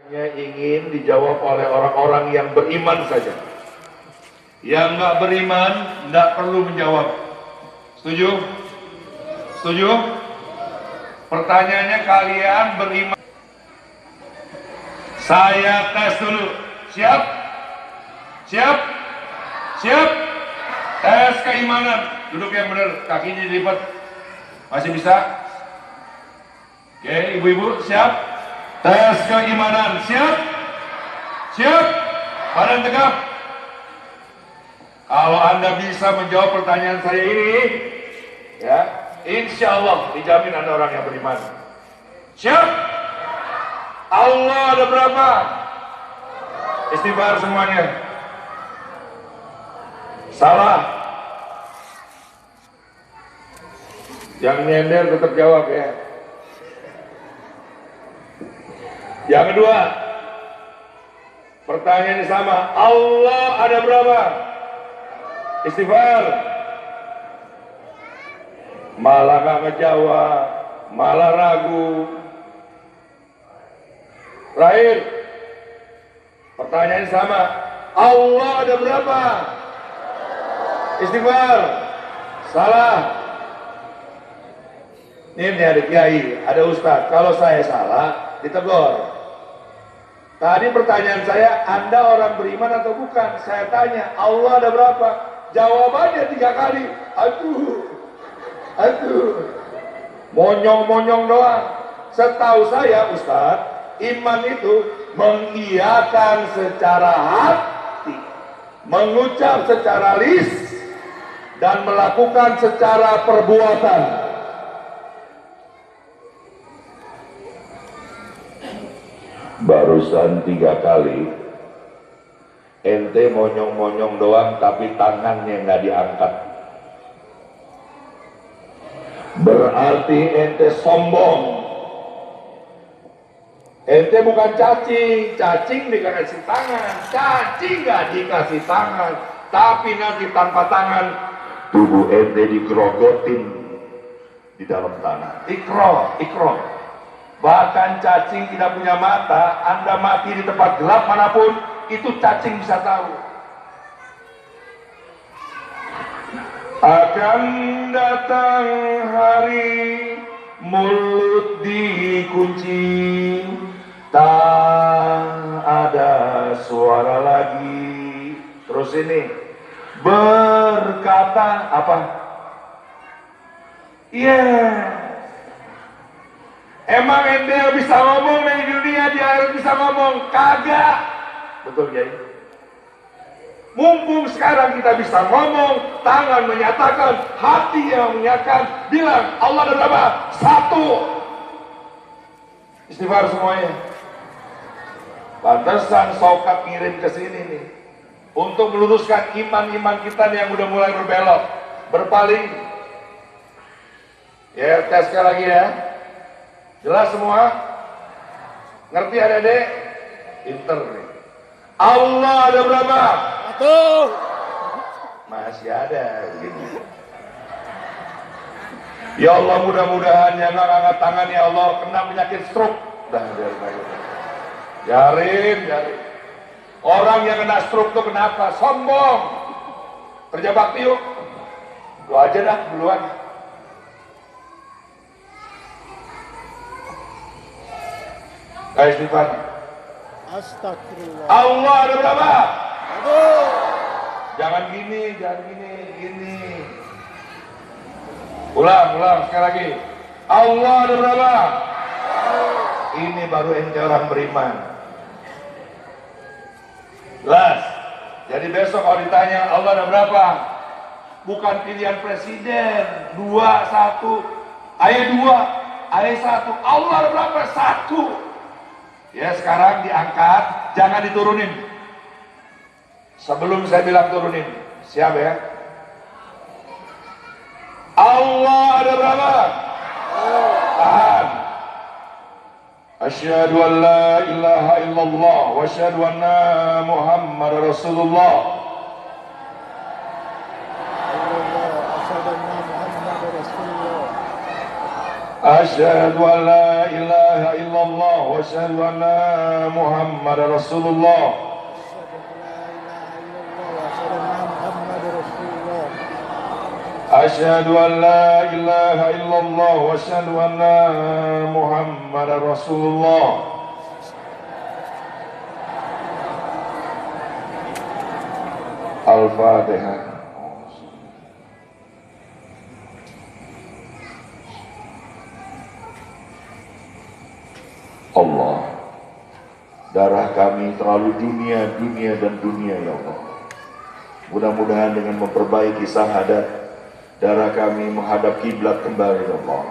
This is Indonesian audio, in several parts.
Hanya ingin dijawab oleh orang-orang yang beriman saja. Yang nggak beriman nggak perlu menjawab. Setuju? Setuju? Pertanyaannya, kalian beriman? Saya tes dulu. Siap? Siap? Siap? Tes keimanan. Duduk yang benar, kakinya dilipat. Masih bisa? Oke, ibu-ibu siap? Tes keimanan. Siap? Siap? Badan tegap. Kalau Anda bisa menjawab pertanyaan saya ini, ya, insya Allah dijamin Anda orang yang beriman. Siap? Allah ada berapa? Istighfar semuanya. Salah. Yang nyender tetap jawab ya. Yang kedua, pertanyaan sama. Allah ada berapa? Istighfar. Malah gak ngejawab, malah ragu. Terakhir, pertanyaan sama. Allah ada berapa? Istighfar. Salah. Ini ada kiai, ada ustaz. Kalau saya salah, ditegur. Tadi pertanyaan saya, Anda orang beriman atau bukan? Saya tanya, Allah ada berapa? Jawabannya 3 kali. Aduh. Monyong-monyong doang. Setahu saya, Ustaz, iman itu mengiyakan secara hati, mengucap secara lisan, dan melakukan secara perbuatan. Barusan 3 kali ente monyong-monyong doang tapi tangannya nggak diangkat, berarti ente sombong. Ente bukan cacing, cacing dikasih tangan, cacing nggak dikasih tangan, tapi nanti tanpa tangan tubuh ente digerogotin di dalam tanah. Ikro. Bahkan cacing tidak punya mata, Anda mati di tempat gelap manapun, itu cacing bisa tahu. Akan datang hari mulut dikunci, tak ada suara lagi. Terus ini berkata apa? Yeah. Emang ente yang bisa ngomong di dunia di akhirat bisa ngomong? Kagak. Betul ya? Mumpung sekarang kita bisa ngomong, tangan menyatakan, hati yang menyatakan, bilang Allah ada berapa? 1. Istighfar semuanya. Pantesan Sokat ngirim ke sini nih untuk meluruskan iman-iman kita yang udah mulai berbelok, berpaling. Ya, tes sekali lagi ya. Jelas semua? Ngerti adik-adik? Pinter nih. Allah ada berapa? 1. Masih ada. Ya Allah, mudah-mudahan yang angkat tangan ya Allah kena penyakit stroke. Biarin. Orang yang kena stroke tuh kenapa? Sombong. Kerja bakti yuk. Lu aja dah duluan. Istighfar. Astagfirullah. Allah ada berapa? Aduh. Jangan gini. Ulang sekali lagi. Allah ada berapa? Ini baru ente orang beriman. Jelas. Jadi besok kalau ditanya Allah ada berapa? Bukan pilihan presiden. 2, 1. Ayat 2. Ayat 1. Allah ada berapa? 1. Ya, sekarang diangkat, jangan diturunin. Sebelum saya bilang turunin, siap ya? Allah ada berapa? Tahan. Asyhadu an la ilaha illallah wa asyhadu anna Muhammad Rasulullah. Asyhadu an la ilaha illallah wa asyhadu anna Muhammadar Rasulullah. Asyhadu an la ilaha illallah wa asyhadu anna Muhammadar Rasulullah. Al-Fatihah. Allah, darah kami terlalu dunia dan dunia ya Allah. Mudah-mudahan dengan memperbaiki syahadat, darah kami menghadap kiblat kembali ya Allah.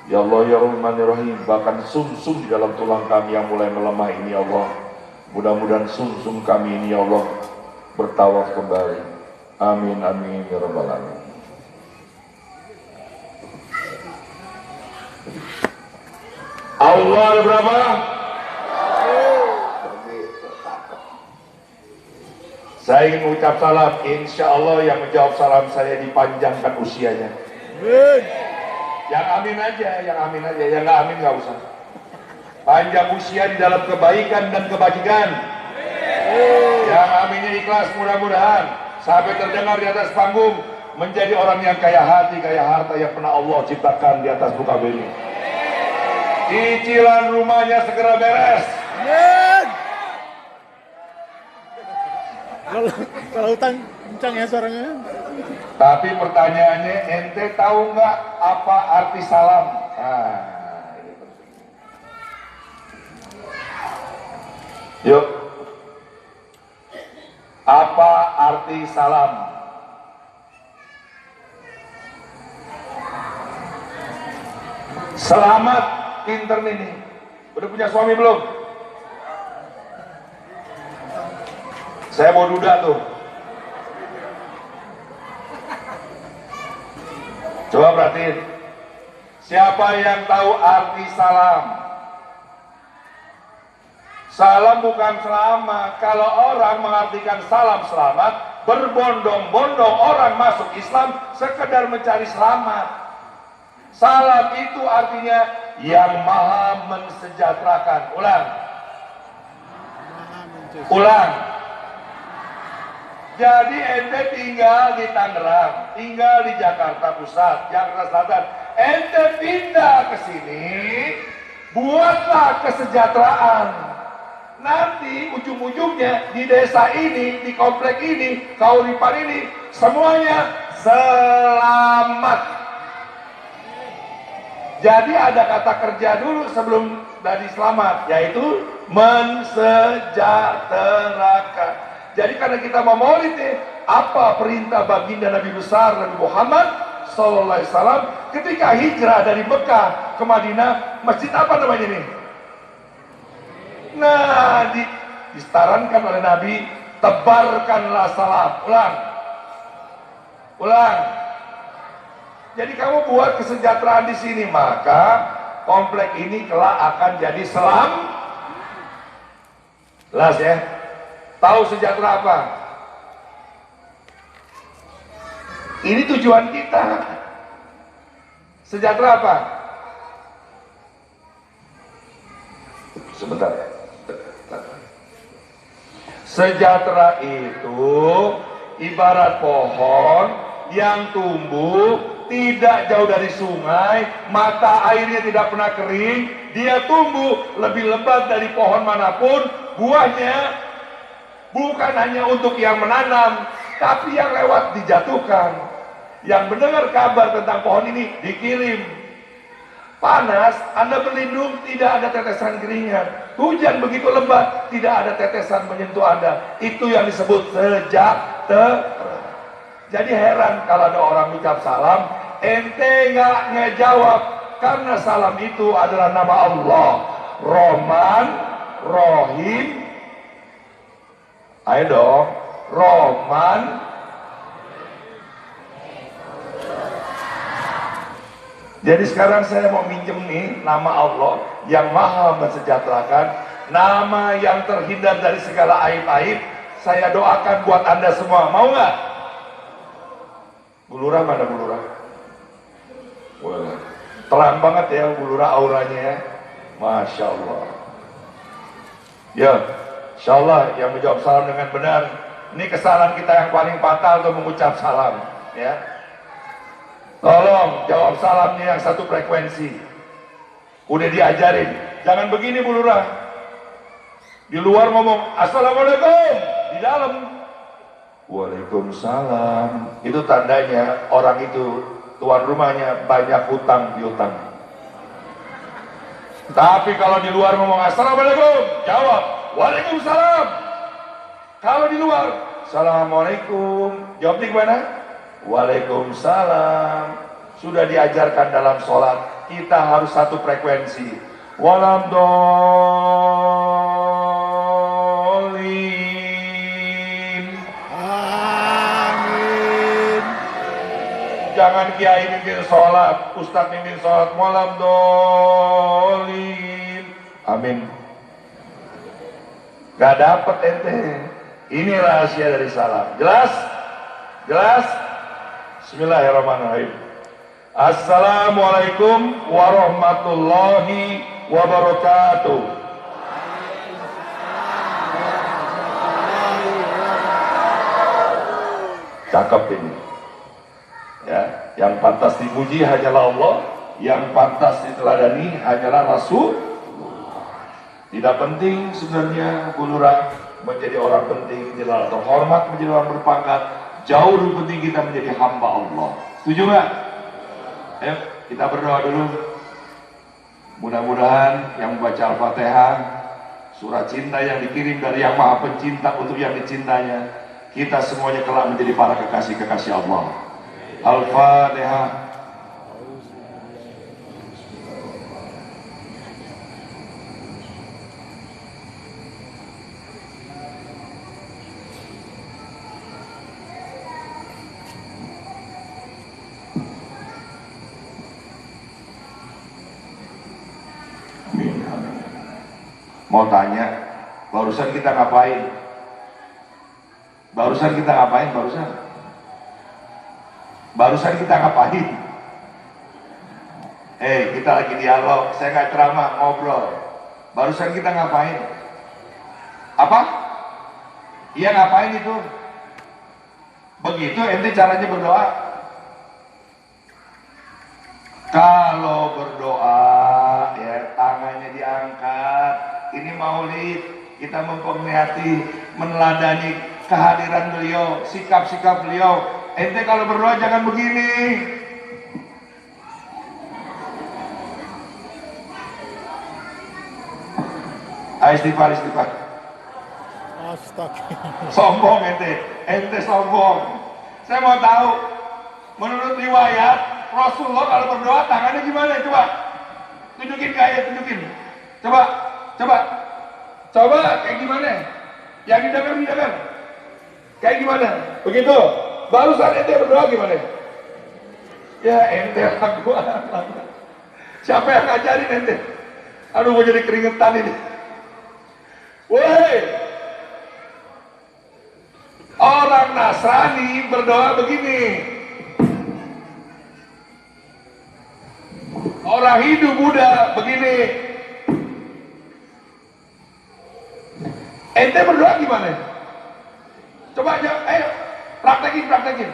Ya Allah ya Rahman ya Rahim, bahkan sum-sum di dalam tulang kami yang mulai melemah ini ya Allah, mudah-mudahan sum-sum kami ini ya Allah bertawaf kembali. Amin amin ya rabbal alamin. Allah ada berapa? Saya ingin mengucap salam. Insya Allah yang menjawab salam saya dipanjangkan usianya. Yang amin aja, yang nggak amin nggak usah. Panjang usia di dalam kebaikan dan kebajikan. Yang aminnya ikhlas mudah-mudahan sampai terdengar di atas panggung menjadi orang yang kaya hati, kaya harta yang pernah Allah ciptakan di atas muka bumi. Cicilan rumahnya segera beres. Kalau utang kencang ya suaranya. Tapi pertanyaannya, ente tahu nggak apa arti salam? Nah, ini penting. Yuk, apa arti salam? Selamat intern ini. Udah punya suami belum? Saya mau duda tuh. Coba perhatiin. Siapa yang tahu arti salam? Salam bukan selamat. Kalau orang mengartikan salam selamat, berbondong-bondong orang masuk Islam sekedar mencari selamat. Salam itu artinya yang maha mensejahterakan. Ulang. Jadi ente tinggal di Tangerang, tinggal di Jakarta Pusat, Jakarta Selatan. Ente pindah ke sini, buatlah kesejahteraan. Nanti ujung-ujungnya di desa ini, di komplek ini, Kauripan ini, semuanya selamat. Jadi ada kata kerja dulu sebelum dari selamat, yaitu mensejahterakan. Jadi karena kita mau maulid nih, apa perintah baginda Nabi besar Nabi Muhammad sallallahu alaihi wasallam ketika hijrah dari Mekah ke Madinah, masjid apa namanya nih? Nah, disarankan oleh Nabi, tebarkanlah salam. Ulang. Jadi kamu buat kesejahteraan di sini, maka komplek ini kelak akan jadi selam. Jelas ya? Tahu sejahtera apa? Ini tujuan kita. Sejahtera apa? Sebentar. Sejahtera itu ibarat pohon yang tumbuh tidak jauh dari sungai, mata airnya tidak pernah kering, dia tumbuh lebih lebat dari pohon manapun, buahnya bukan hanya untuk yang menanam, tapi yang lewat dijatuhkan. Yang mendengar kabar tentang pohon ini dikirim. Panas, Anda berlindung, tidak ada tetesan keringat. Hujan begitu lebat, tidak ada tetesan menyentuh Anda. Itu yang disebut sejahtera. Jadi heran kalau ada orang ucap salam, ente nggak ngejawab, karena salam itu adalah nama Allah, Rahman, Rahim. Ayo dong, Rahman. Jadi sekarang saya mau minjem nih nama Allah yang maha mensejahterakan, nama yang terhindar dari segala aib-aib. Saya doakan buat Anda semua, mau nggak? Bu Lurah mana Bu Lurah? Boleh. Terang banget ya Bu Lurah auranya ya. Masya Allah. Ya, insya Allah yang menjawab salam dengan benar. Ini kesalahan kita yang paling fatal untuk mengucap salam. Ya, tolong jawab salamnya yang satu frekuensi. Udah diajarin. Jangan begini Bu Lurah. Di luar ngomong Assalamualaikum, di dalam Waalaikumsalam. Itu tandanya orang itu tuan rumahnya banyak hutang piutang. Tapi kalau di luar ngomong Assalamualaikum, jawab Waalaikumsalam. Kalau di luar Assalamualaikum, jawab gimana? Waalaikumsalam. Sudah diajarkan dalam sholat, kita harus satu frekuensi. Waladhdallin. Amin. Jangan kiai mimpin sholat, ustadz mimpin sholat, waladhdallin. Amin. Gak dapet ente. Ini rahasia dari salam. Jelas? Jelas? Bismillahirrahmanirrahim. Assalamualaikum warahmatullahi wabarakatuh. Cakep ini. Ya, yang pantas dipuji hanyalah Allah, yang pantas diteladani hanyalah Rasul. Tidak penting sebenarnya Bu Lurah menjadi orang penting, tidak terhormat menjadi orang berpangkat. Jauh lebih penting kita menjadi hamba Allah. Setuju nggak? Ayo kita berdoa dulu. Mudah-mudahan yang membaca Al-Fatihah, surat cinta yang dikirim dari Yang Maha Pencinta untuk yang dicintanya, kita semuanya kelak menjadi para kekasih-kekasih Allah. Al-Fatihah. Mau tanya, barusan kita ngapain? Barusan kita ngapain? Barusan kita ngapain? Kita lagi dialog, saya nggak ceramah, ngobrol. Barusan kita ngapain? Apa? Iya ngapain itu? Begitu ente caranya berdoa. Kalau berdoa, ya tangannya diangkat. Ini maulid, kita memperingati, meneladani kehadiran beliau, sikap-sikap beliau. Ente kalau berdoa jangan begini. Istighfar. Astaga. Sombong ente sombong. Saya mau tahu, menurut riwayat Rasulullah kalau berdoa tangannya gimana? Coba tunjukin kayak tunjukin. Coba kayak gimana? Yang didengar. Kayak gimana? Begitu. Barusan ente berdoa gimana? Ya ente aku. Siapa yang ngajarin ente? Aduh mau jadi keringetan ini. Woi, orang Nasrani berdoa begini. Orang Hindu Buddha begini. Ente berdoa gimana? Coba aja, ayo praktekin.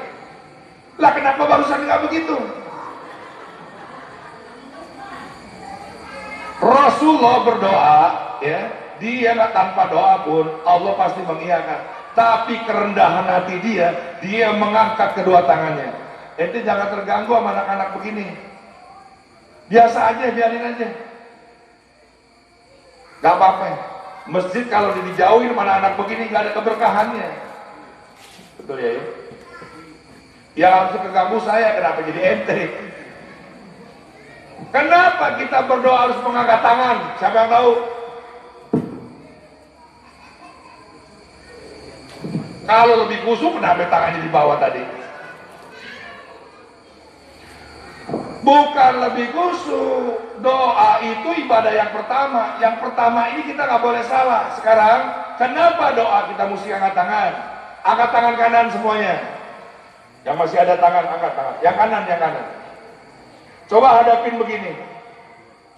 Lah kenapa barusan nggak begitu? Rasulullah berdoa, ya, dia nggak tanpa doa pun Allah pasti mengiyakan. Tapi kerendahan hati dia mengangkat kedua tangannya. Ente jangan terganggu sama anak-anak begini. Biasa aja, biarin aja. Gak apa-apa. Masjid kalau dijauhin mana anak begini gak ada keberkahannya. Betul ya? Yang harus keganggu saya, kenapa jadi ente? Kenapa kita berdoa harus mengangkat tangan? Siapa yang tahu? Kalau lebih khusyuk, kenapa tangannya di bawah tadi? Bukan lebih khusyuk. Doa itu ibadah yang pertama. Yang pertama ini kita nggak boleh salah. Sekarang, kenapa doa kita mesti angkat tangan? Angkat tangan kanan semuanya. Yang masih ada tangan, angkat tangan. Yang kanan. Coba hadapin begini.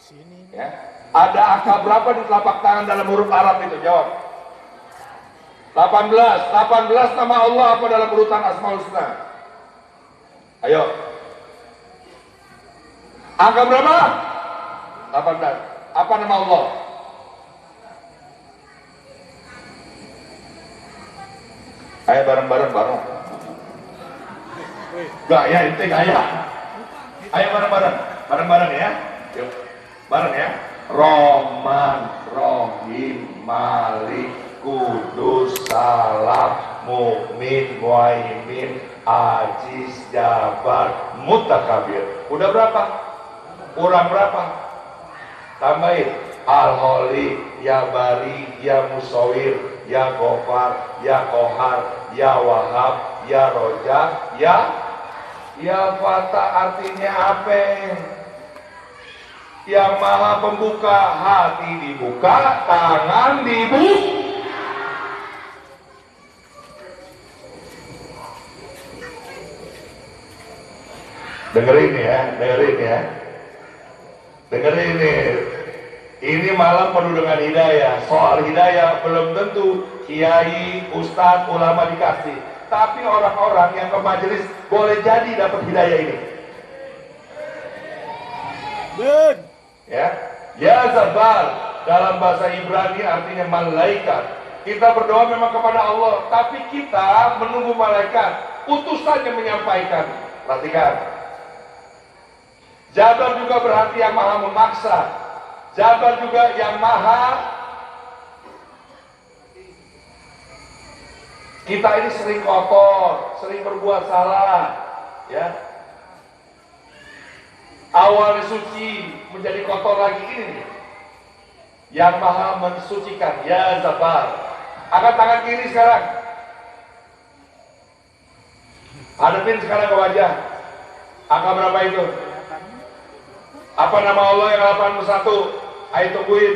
Sini. Ya. Ada angka berapa di telapak tangan dalam huruf Arab itu? Jawab. 18. 18 nama Allah apa dalam urutan Asmaul Husna? Ayo. Angka berapa? 18. Apa nama Allah? Ayo bareng-bareng bareng. Gaya ente gaya. Ayo bareng-bareng. Bareng-bareng ya. Yuk. Bareng ya. Rahman, Rahim, Malik, Kudus, Salam, Mukmin, Muhaimin, Aziz, Jabbar, Mutakabir. Udah berapa? Kurang berapa? Tambahin. Al-Holi, Ya Bari, Ya Musawir, Ya Gofar, Ya Kohar, Ya Wahab, Ya Roja, Ya Fatah. Artinya apa? Yang Maha Pembuka. Hati dibuka, tangan dibuka. Dengerin ya, dengerin ya. Dengerin nih. Ini malam penuh dengan hidayah. Soal hidayah belum tentu kiai, ustadz, ulama dikasih. Tapi orang-orang yang ke majelis boleh jadi dapat hidayah ini. Ben. Ya Zabar dalam bahasa Ibrani artinya malaikat. Kita berdoa memang kepada Allah, tapi kita menunggu malaikat, utusannya menyampaikan. Perhatikan. Jabar juga berarti yang maha memaksa. Jabar juga yang maha. Kita ini sering kotor, sering berbuat salah, ya. Awalnya suci menjadi kotor lagi ini nih. Yang maha mensucikan. Ya Zabar. Angkat tangan kiri sekarang. Hadapin sekarang ke wajah. Angka berapa itu? Apa nama Allah yang 81? Ayo tungguin.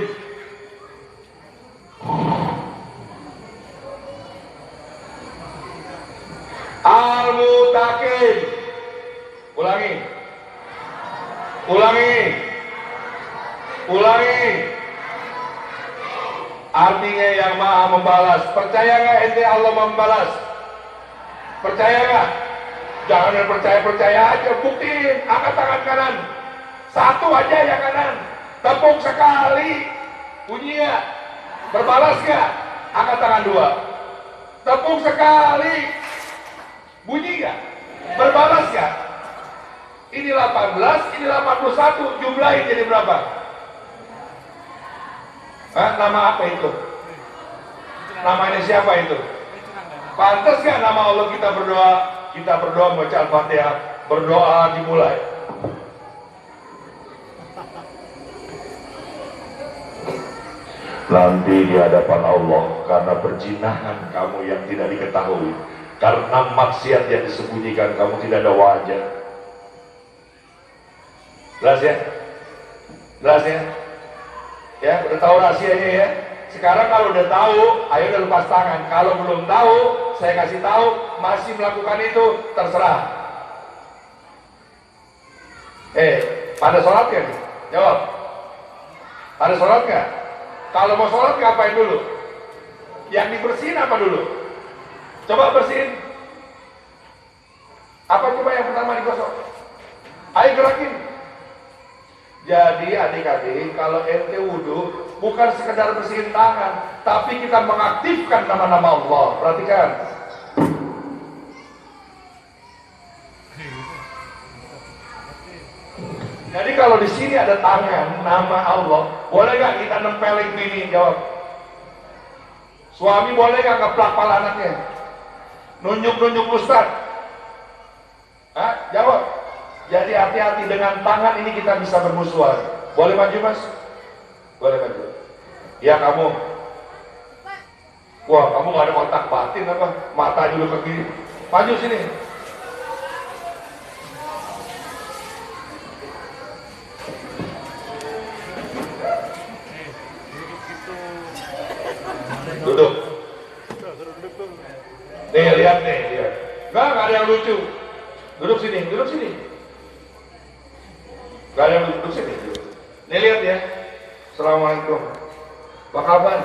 Al-Mutakim. Ulangi. Ulangi. Ulangi. Artinya yang maha membalas. Percaya nggak ente Allah membalas? Percaya nggak? Jangan percaya aja, buktiin. Angkat tangan kanan. Satu aja yang kanan. Tepuk sekali. Bunyi ya? Berbalas nggak? Angkat tangan dua. Tepuk sekali. Bunyi nggak? Berbalas nggak? Ini 18, ini 81. Jumlahin jadi berapa? Nama apa itu? Namanya siapa itu? Pantas gak nama Allah kita berdoa? Kita berdoa baca Al-Fatihah. Berdoa dimulai. Nanti di hadapan Allah karena perzinahan kamu yang tidak diketahui, karena maksiat yang disembunyikan kamu tidak ada wajah. Jelas ya? Jelas ya? Ya, udah tahu rahasianya ya. Sekarang kalau udah tahu, ayo udah lepas tangan. Kalau belum tahu, saya kasih tahu, masih melakukan itu, terserah. Pada sholat kan? Jawab. Pada sholat nggak? Kalau mau sholat ngapain dulu? Yang dibersihin apa dulu? Coba bersihin. Apa coba yang pertama digosok? Ayo gerakin. Jadi adik-adik, kalau ente wudhu bukan sekedar bersihin tangan, tapi kita mengaktifkan nama-nama Allah. Perhatikan. Jadi kalau di sini ada tangan, nama Allah, boleh nggak kita nempelin bini? Jawab. Suami boleh nggak ngeplak pala anaknya? Nunjuk-nunjuk ustad? Jawab. Jadi hati-hati dengan tangan ini kita bisa bermusuhan. Boleh maju mas? Boleh maju. Ya kamu. Wah kamu gak ada otak batin apa? Mata juga ke kiri. Maju sini. Duduk. Nih lihat nih, lihat. Nggak ada yang lucu. Duduk sini, duduk sini. Gak ada yang duduk sini. Nih lihat ya. Assalamualaikum. Apa kabar?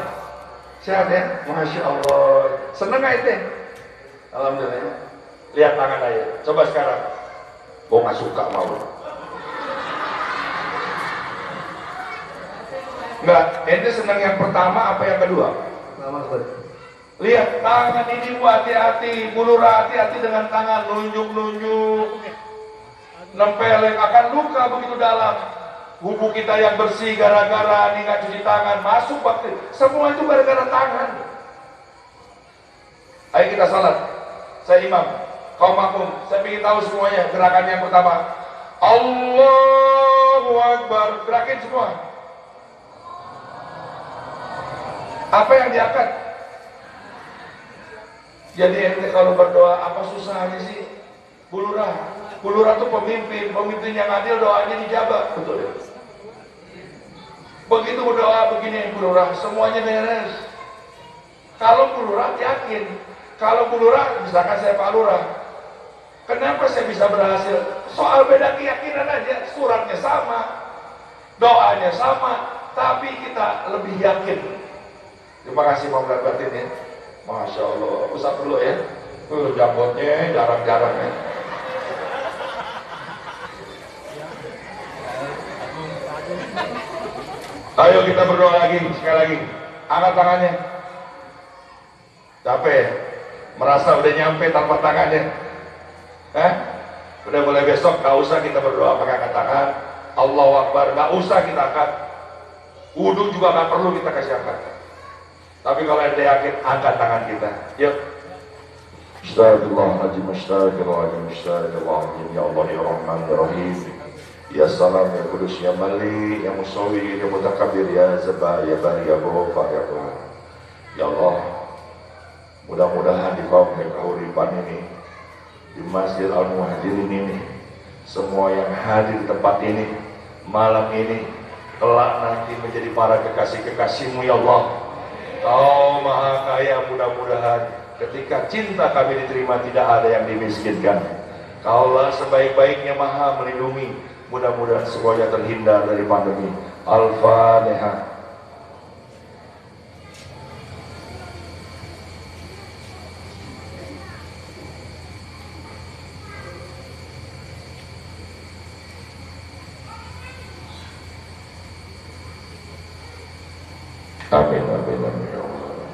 Sehat ya? Masya Allah. Seneng gak itu? Alhamdulillah. Lihat tangan saya. Coba sekarang. Gue gak suka mau. Enggak, ente senang yang pertama apa yang kedua? Pertama, Ustaz. Lihat tangan ini, hati-hati, bulu hati-hati dengan tangan, nunjuk-nunjuk, nempeleng, akan luka begitu dalam. Wudhu kita yang bersih gara-gara nggak cuci tangan, masuk bakteri. Semua itu gara-gara tangan. Ayo kita salat. Saya imam, kau makmum. Saya ingin tahu semuanya. Gerakan yang pertama, Allahu Akbar. Gerakin semua. Apa yang diangkat? Jadi ente kalau berdoa apa susahnya sih? Bulurah itu pemimpin yang adil, doanya dijabah, betul ya? Begitu berdoa begini bulurah, semuanya beres. Kalau bulurah yakin, kalau bulurah misalkan saya Pak Lurah, kenapa saya bisa berhasil? Soal beda keyakinan aja, suratnya sama, doanya sama, tapi kita lebih yakin. Terima kasih Pak Batin ya. Masya Allah, usap dulu ya. Jambotnya jarang-jarang ya. Ayo kita berdoa lagi, sekali lagi. Angkat tangannya. Capek? Merasa udah nyampe tanpa tangannya? Udah mulai besok, gak usah kita berdoa pakai angkat tangan. Allahu Akbar, gak usah kita angkat. Wudhu juga gak perlu kita kasih angkat. Tapi kalau anda yakin, angkat tangan kita. Yuk. Astagfirullahaladzim, astagfirullahaladzim, astagfirullahaladzim. Ya Allah, ya Rahman, ya Rahim. Ya Salam, ya Kudus, ya Malik, ya Musawi, ya Mutakabir, ya Zabah, ya Bari, ya Barofa, ya Tuhan. Ya Allah, mudah-mudahan di kaum Keuripan ini, di Masjid Al-Muhajirin ini, semua yang hadir di tempat ini, malam ini, kelak nanti menjadi para kekasih-kekasih-Mu, ya Allah. Kau Maha Kaya, mudah-mudahan ketika cinta kami diterima tidak ada yang dimiskinkan. Kaulah sebaik-baiknya Maha melindungi. Mudah-mudahan semuanya terhindar dari pandemi. Al-Fatihah. Amin, amin, amin, ya Allah.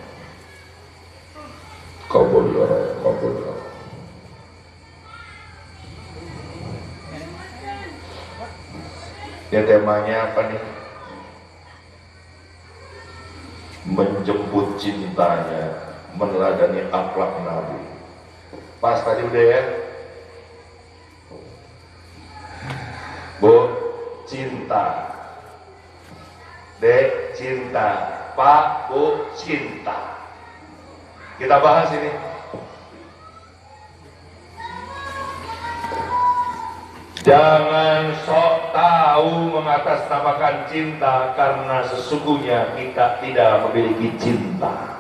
Kabul ya Allah, kabul ya Allah. Ya temanya apa nih? Menjemput cintanya, meneladani akhlak Nabi. Pas tadi udah ya? Bu, cinta. Dek, cinta. Pak, Bu, cinta. Kita bahas ini. Jangan sok tahu mengatasnamakan cinta, karena sesungguhnya kita tidak memiliki cinta.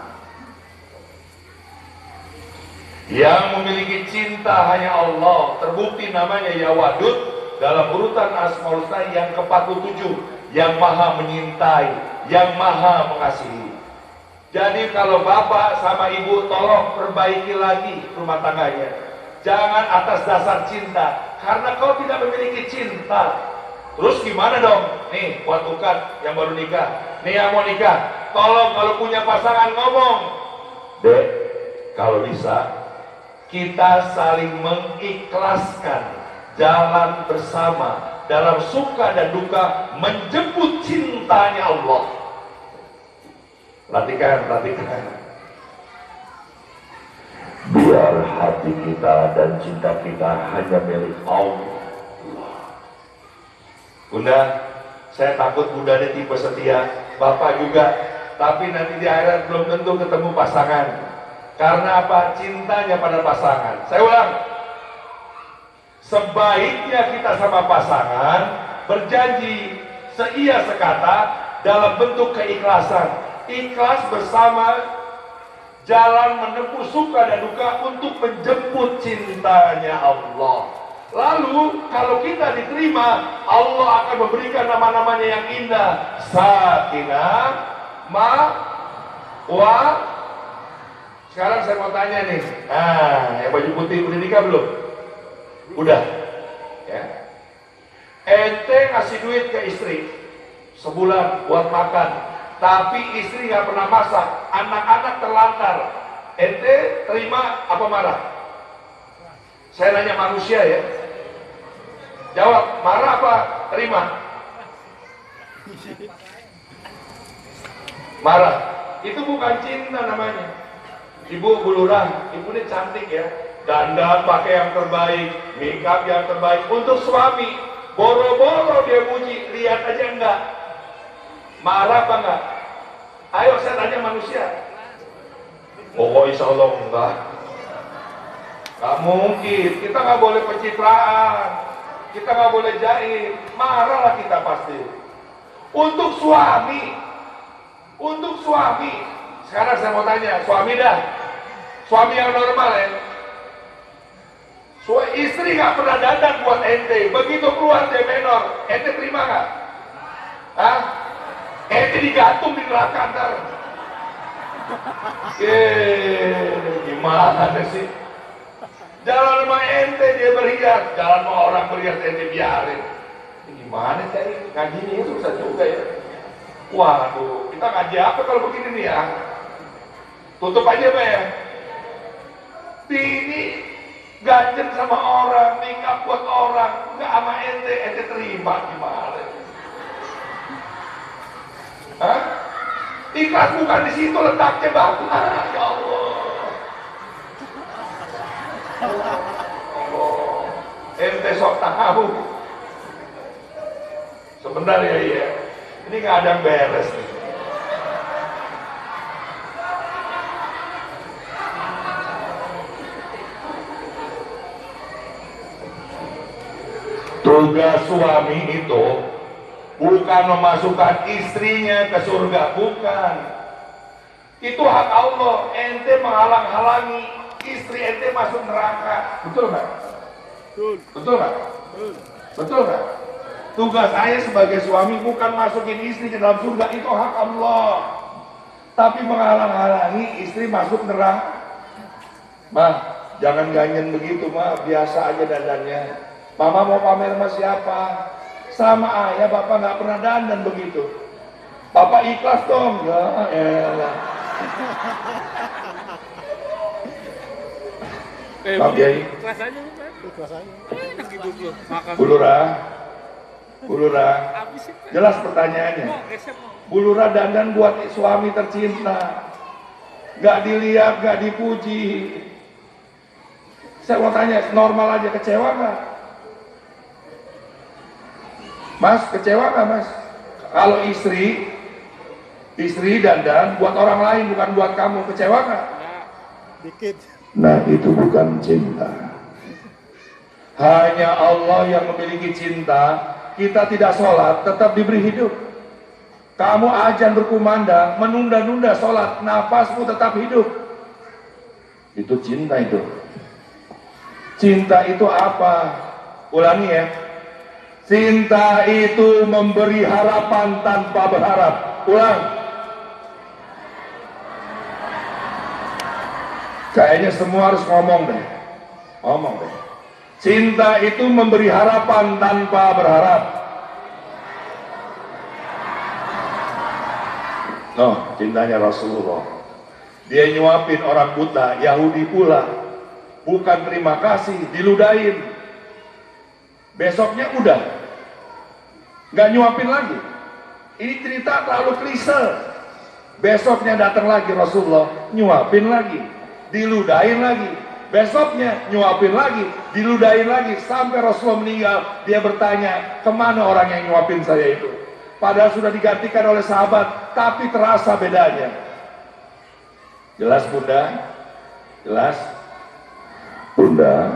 Yang memiliki cinta hanya Allah. Terbukti namanya Ya Wadud dalam urutan Asmaul Husna yang ke-47, yang maha menyintai, yang maha mengasihi. Jadi kalau bapak sama ibu tolong perbaiki lagi rumah tangganya. Jangan atas dasar cinta, karena kau tidak memiliki cinta. Terus gimana dong? Nih buat Ukat yang baru nikah, nih yang mau nikah, tolong kalau punya pasangan ngomong. Dek, kalau bisa kita saling mengikhlaskan, jalan bersama dalam suka dan duka, menjemput cintanya Allah. Perhatikan, perhatikan. Biar hati kita dan cinta kita hanya milik Allah. Bunda, saya takut Bunda ini tipe setia, Bapak juga. Tapi nanti di akhirat belum tentu ketemu pasangan. Karena apa? Cintanya pada pasangan. Saya ulang. Sebaiknya kita sama pasangan berjanji seia sekata dalam bentuk keikhlasan. Ikhlas bersama, jalan menempuh suka dan duka untuk menjemput cintanya Allah. Lalu kalau kita diterima, Allah akan memberikan nama-namanya yang indah. Sakinah, wa. Sekarang saya mau tanya nih, yang baju putih udah nikah belum? Udah, ya. Ente ngasih duit ke istri sebulan buat makan, tapi istri nggak pernah masak, anak-anak terlantar. Ente terima apa marah? Saya nanya manusia ya. Jawab, marah apa terima? Marah. Itu bukan cinta namanya. Ibu buluran, ibu ini cantik ya, dandan pakai yang terbaik, makeup yang terbaik untuk suami. Boro-boro dia puji, lihat aja enggak. Marah apa enggak? Ayo saya tanya manusia. Oh insya Allah enggak. Gak mungkin, kita nggak boleh pencitraan, kita nggak boleh jahit, marahlah kita pasti. Untuk suami, sekarang saya mau tanya, suami suami yang normal ya. Istri nggak pernah dandan buat ente, begitu keluar dia menor, ente terima nggak? Hah? Ente digantung di neraka ntar. Gimana sih? Jalan sama ente dia berhias, jalan sama orang berhias ente biarin. Gimana cari ngajinya susah juga ya. Waduh, kita ngaji apa kalau begini nih ya? Tutup aja Pak ya. Ini ganjen sama orang, nikah buat orang, nggak sama ente terima gimana? Hah? Ikhlas bukan di situ letaknya Bang. Ya Allah. Ente sok tahu. Sebentar ya, iya. Ini nggak ada yang beres nih. Tugas suami itu bukan memasukkan istrinya ke surga, bukan. Itu hak Allah. Ente menghalang-halangi istri ente masuk neraka. Betul nggak? Betul nggak? Betul nggak? Tugas saya sebagai suami bukan masukin istri ke dalam surga, itu hak Allah. Tapi menghalang-halangi istri masuk neraka. Mah, jangan ganjen begitu mah, biasa aja dandannya. Mama mau pamer sama siapa? Sama ayah, bapak nggak pernah dandan begitu. Bapak ikhlas dong. Ya elah. Pak Kiai. Kelas aja lu, Pak. Kelas aja. Enak hidup lu. Makan. Bulura. Jelas pertanyaannya. Bulura dandan buat suami tercinta. Gak dilihat, gak dipuji. Saya mau tanya, normal aja, kecewa gak? Mas, kecewa gak mas? Kalau istri dandan buat orang lain, bukan buat kamu, kecewa gak? Dikit. Nah itu bukan cinta. Hanya Allah yang memiliki cinta. Kita tidak sholat, tetap diberi hidup. Kamu azan berkumandang, menunda-nunda sholat, nafasmu tetap hidup. Itu cinta itu. Cinta itu apa? Ulangi ya. Cinta itu memberi harapan tanpa berharap. Ulang. Kayaknya semua harus ngomong deh. Ngomong deh. Cinta itu memberi harapan tanpa berharap. Oh, cintanya Rasulullah. Dia nyuapin orang buta, Yahudi pula. Bukan terima kasih, diludahin. Besoknya udah. Gak nyuapin lagi. Ini cerita terlalu klise. Besoknya datang lagi Rasulullah, nyuapin lagi. Diludahin lagi. Besoknya nyuapin lagi, diludahin lagi, sampai Rasulullah meninggal. Dia bertanya, kemana orang yang nyuapin saya itu? Padahal sudah digantikan oleh sahabat, tapi terasa bedanya. Jelas bunda? Jelas? Bunda,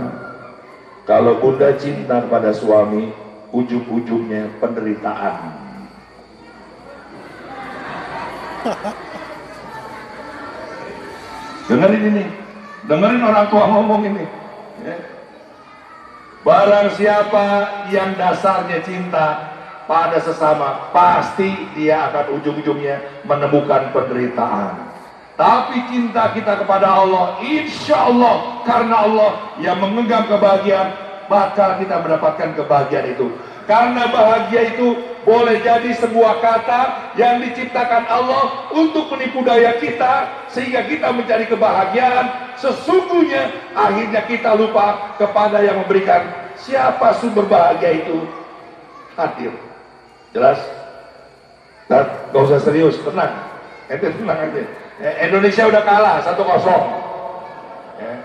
kalau bunda cinta pada suami, ujung-ujungnya penderitaan. Dengerin ini. Dengerin orang tua ngomong ini. Ya. Barang siapa yang dasarnya cinta pada sesama, pasti dia akan ujung-ujungnya menemukan penderitaan. Tapi cinta kita kepada Allah, insya Allah, karena Allah yang menggenggam kebahagiaan, bakal kita mendapatkan kebahagiaan itu. Karena bahagia itu boleh jadi sebuah kata yang diciptakan Allah untuk menipu daya kita, sehingga kita mencari kebahagiaan. Sesungguhnya akhirnya kita lupa kepada yang memberikan. Siapa sumber bahagia itu? Hadir. Jelas? Gak usah serius, tenang. Ente tenang aja. Indonesia udah kalah 1-0. Ya.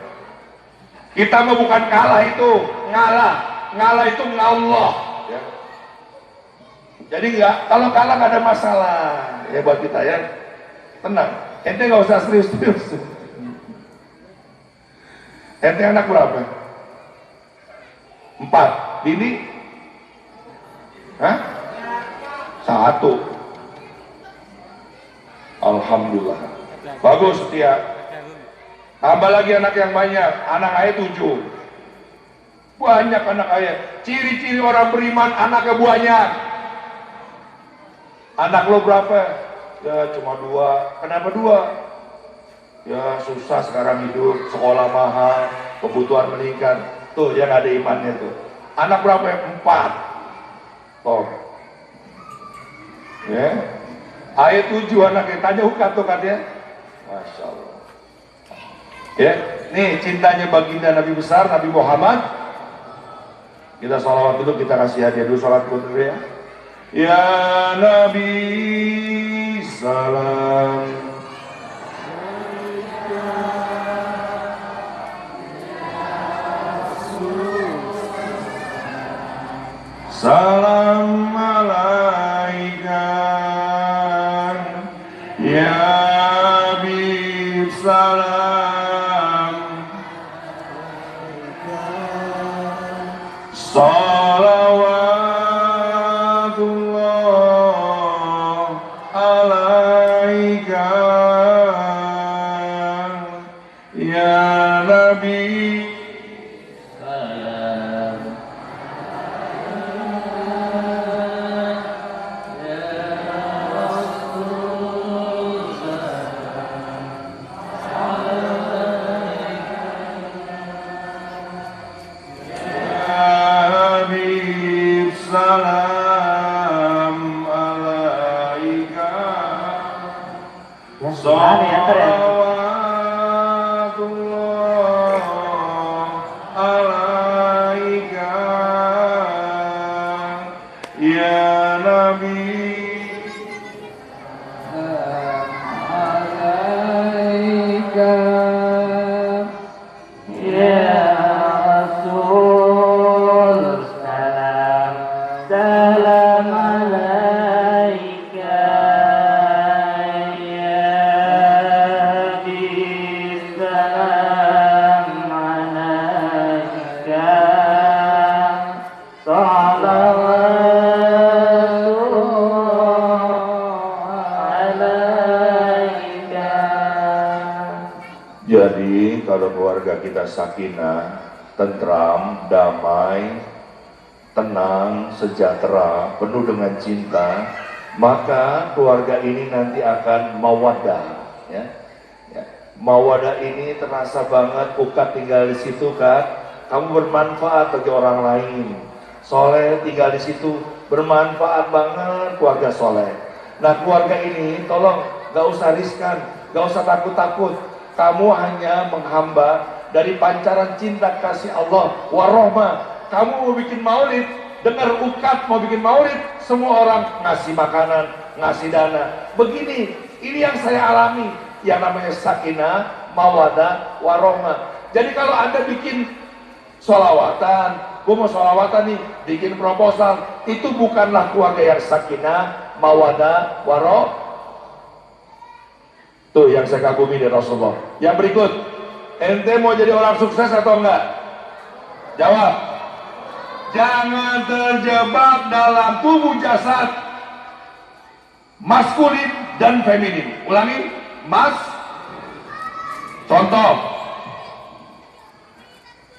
Kita mah bukan kalah itu, ngalah itu ngallah. Ya. Jadi kalau kalah nggak ada masalah ya buat kita ya. Tenang. Ente nggak usah serius-serius. Ente anak berapa? 4. Bini? Hah? 1. Alhamdulillah. Bagus setia. Tambah lagi anak yang banyak. Anak ayah 7. Banyak anak ayah. Ciri-ciri orang beriman, anaknya banyak. Anak lo berapa? Ya cuma 2. Kenapa 2? Ya susah sekarang hidup, sekolah mahal, kebutuhan meningkat. Tuh yang ada imannya tuh. Anak berapa? 4. Oh. Ya. Ayat 7 anaknya. Tanya ukat tuh kan ya. Masya Allah. Ya, nih cintanya baginda Nabi besar, Nabi Muhammad. Kita sholawat dulu, kita kasih hadiah dulu, sholat dulu ya. Ya Nabi salam. Salam alaika ya Habib salam. Salawatullah alaika ya Nabi salam. Salam alaika salawatullah alaika ya Nabi alaika ya Rasul salam salam alaika ya Habib salam alaika salawatullah alaika. Jadi kalau keluarga kita sakinah, tentram, damai, tenang, sejahtera, penuh dengan cinta, maka keluarga ini nanti akan mawaddah, ya. Mawaddah ini terasa banget, ukat tinggal di situ kan, kamu bermanfaat bagi orang lain. Soleh tinggal di situ, bermanfaat banget keluarga soleh. Nah keluarga ini tolong gak usah riskan, gak usah takut-takut. Kamu hanya menghamba dari pancaran cinta kasih Allah warahmah. Kamu mau bikin maulid, dengar ukat mau bikin maulid, semua orang ngasih makanan, ngasih dana. Begini, ini yang saya alami, yang namanya sakinah, mawadah, warahmah. Jadi kalau Anda bikin sholawatan, gue mau sholawatan nih, bikin proposal, itu bukanlah keluarga yang sakinah, mawadah, warahmah. Tuh yang saya kagumi dari Rasulullah. Yang berikut, ente mau jadi orang sukses atau enggak? Jawab. Jangan terjebak dalam tubuh jasad maskulin dan feminin. Ulangi, contoh,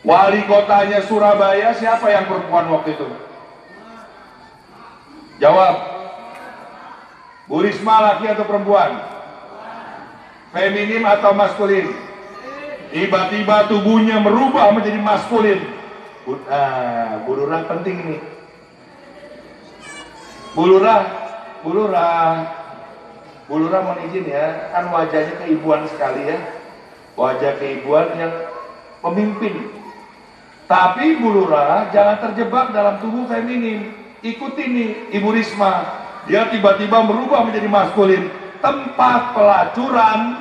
Wali kotanya Surabaya siapa yang perempuan waktu itu? Jawab. Bu Risma laki atau perempuan? Feminim atau maskulin? Tiba-tiba tubuhnya merubah menjadi maskulin. Bu Lurah penting ini. Bu Lurah mohon izin ya, kan wajahnya keibuan sekali ya. Wajah keibuan yang memimpin. Tapi Bu Lurah jangan terjebak dalam tubuh feminim. Ikuti nih Ibu Risma. Dia tiba-tiba berubah menjadi maskulin. Tempat pelacuran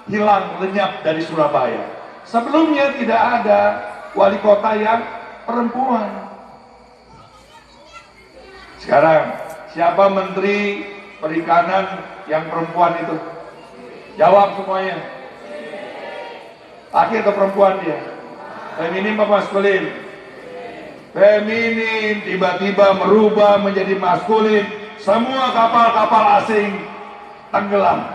hilang lenyap dari Surabaya. Sebelumnya tidak ada wali kota yang perempuan. Sekarang siapa menteri perikanan yang perempuan itu? Jawab semuanya. Laki atau perempuan dia? Feminim apa maskulin? Feminim, tiba-tiba merubah menjadi maskulin. Semua kapal-kapal asing tenggelam.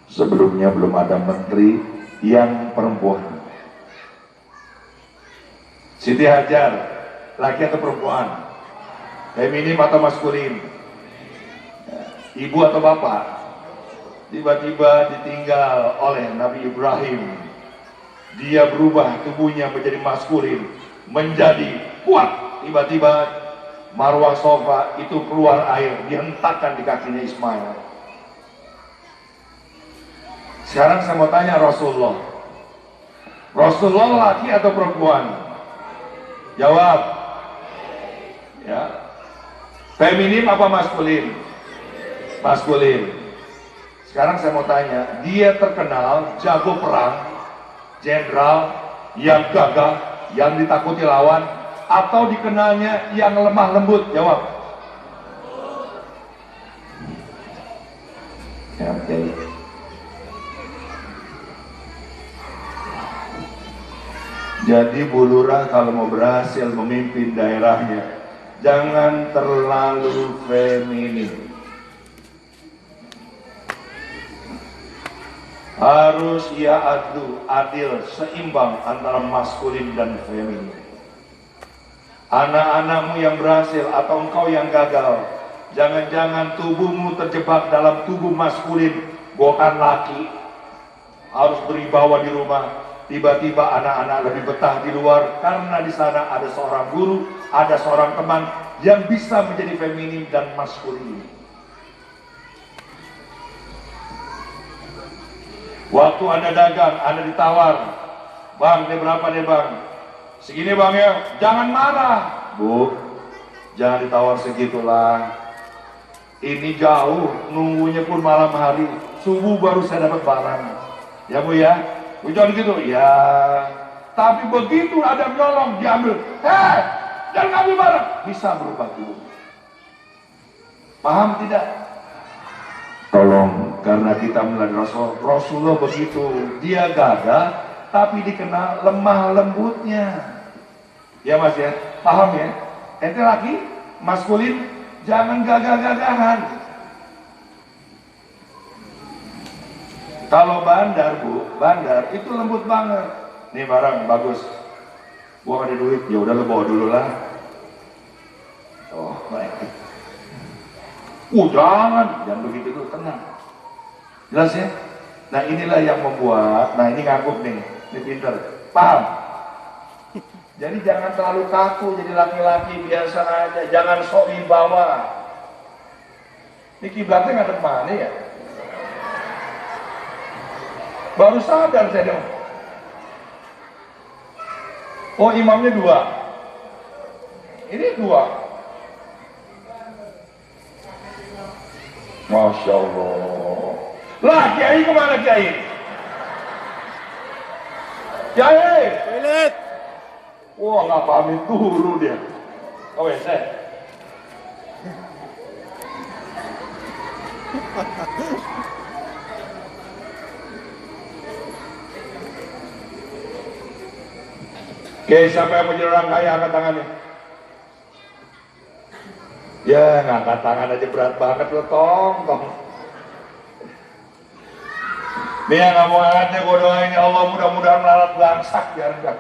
Sebelumnya belum ada menteri yang perempuan. Siti Hajar, laki atau perempuan? Feminim atau maskulin? Ibu atau bapak? Tiba-tiba ditinggal oleh Nabi Ibrahim. Dia berubah tubuhnya menjadi maskulin, menjadi kuat. Tiba-tiba marwah sofa itu keluar air, dihentakkan di kakinya Ismail. Sekarang saya mau tanya Rasulullah. Rasulullah laki atau perempuan? Jawab. Ya. Feminim apa maskulin? Maskulin. Sekarang saya mau tanya, dia terkenal jago perang, jenderal yang gagah, yang ditakuti lawan, atau dikenalnya yang lemah lembut? Jawab. Ya, jadi. Jadi Bu Lurah kalau mau berhasil memimpin daerahnya, jangan terlalu feminim. Harus adil, seimbang antara maskulin dan feminin. Anak-anakmu yang berhasil atau engkau yang gagal, jangan-jangan tubuhmu terjebak dalam tubuh maskulin, bukan laki. Harus beribawa di rumah. Tiba-tiba anak-anak lebih betah di luar karena di sana ada seorang guru, ada seorang teman yang bisa menjadi feminin dan maskulin. Waktu Anda dagang, Anda ditawar, bang, ini berapa nih bang? Segini bang ya, jangan marah. Bu, jangan ditawar segitulah. Ini jauh, nunggunya pun malam hari, subuh baru saya dapat barang. Ya bu ya, bu jangan gitu. Ya, tapi begitu ada menolong, diambil. Jangan ambil barang. Bisa berubah dulu. Paham tidak? Tolong, karena kita melihat Rasulullah begitu, dia gagah, tapi dikenal lemah lembutnya. Ya mas ya, paham ya? Ente laki, maskulin, jangan gagah-gagahan. Kalau bandar bu, bandar itu lembut banget. Nih barang bagus, gua ada duit, ya udah lo bawa dulu lah. Oh baik. Jangan begitu dulu, tenang. Jelas ya? Nah inilah yang membuat, nah ini ngangguk nih, ini pinter, paham? Jadi jangan terlalu kaku, jadi laki-laki biasa aja, jangan sok wibawa. Ini kiblatnya ngadep mana ya? Baru sadar saya dong. Oh imamnya dua. Ini dua. Masya Allah. Lah Kiai kemana Kiai? Kiai. Toilet. Wah nggak pamit dulu dia. Oh WC. Oke, siapa yang mau jadi orang kaya angkat tangannya? Ya, ngangkat tangan aja berat banget lo, tong. Nih yang nggak mau angkatnya, gue doain ya Allah mudah-mudahan melarat belangsak biar enggak.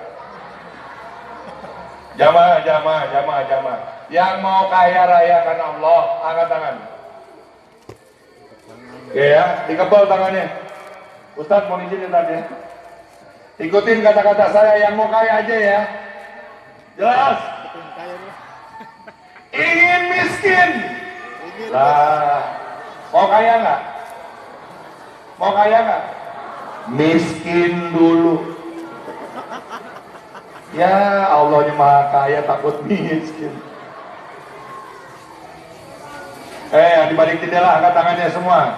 Jamaah. Yang mau kaya raya karena Allah, angkat tangan. Oke ya, dikebal tangannya. Ustadz mau izin tadi. Ikutin kata-kata saya, yang mau kaya aja ya. Jelas? Ingin miskin. Lah, mau kaya nggak? Mau kaya nggak? Miskin dulu. Ya Allah, ini maha kaya takut miskin. Dibalik jendela, angkat tangannya semua.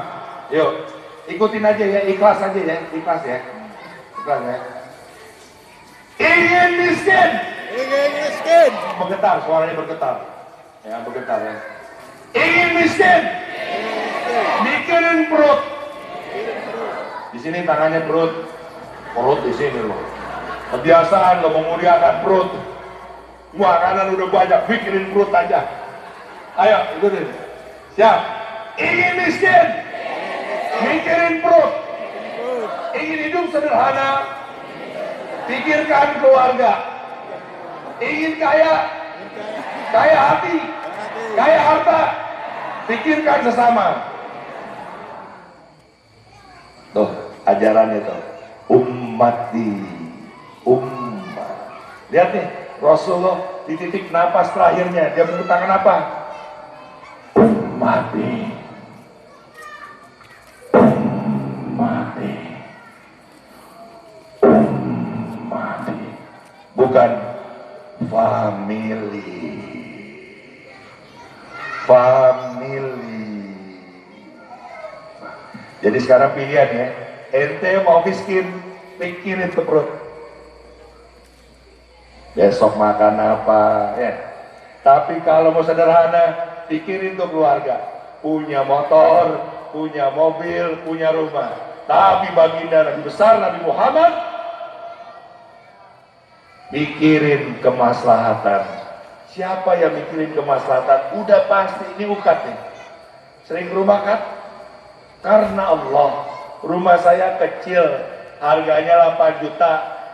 Yuk, ikutin aja ya, ikhlas aja ya, ikhlas ya. Ikhlas ya. Ingin miskin. Ingin miskin. Bergetar, suaranya bergetar. Ya, bergetar ya. Ingin miskin. Mikirin perut. Di sini tangannya perut. Perut di sini loh. Kebiasaan lo memuliakan perut. Makanan udah banyak, pikirin perut aja. Ayo, ikutin. Siap. Ingin miskin. Mikirin perut. Ingin hidup sederhana. Pikirkan keluarga. Ingin kaya. Kaya hati. Kaya harta. Pikirkan sesama. Tuh, ajarannya tuh. Ummati. Ummah. Lihat nih, Rasulullah di titik napas terakhirnya dia mengatakan apa? Ummati. Ummati. Ummati. Bukan family. Jadi sekarang pilihan ya, ente mau miskin, pikirin tuh perut. Besok makan apa ya. Tapi kalau mau sederhana, pikirin tuh keluarga. Punya motor, punya mobil, punya rumah. Tapi baginda Nabi besar Nabi Muhammad mikirin kemaslahatan. Siapa yang mikirin kemaslahatan? Udah pasti ini ukat nih. Sering ke rumah kan? Karena Allah. Rumah saya kecil, harganya 8 juta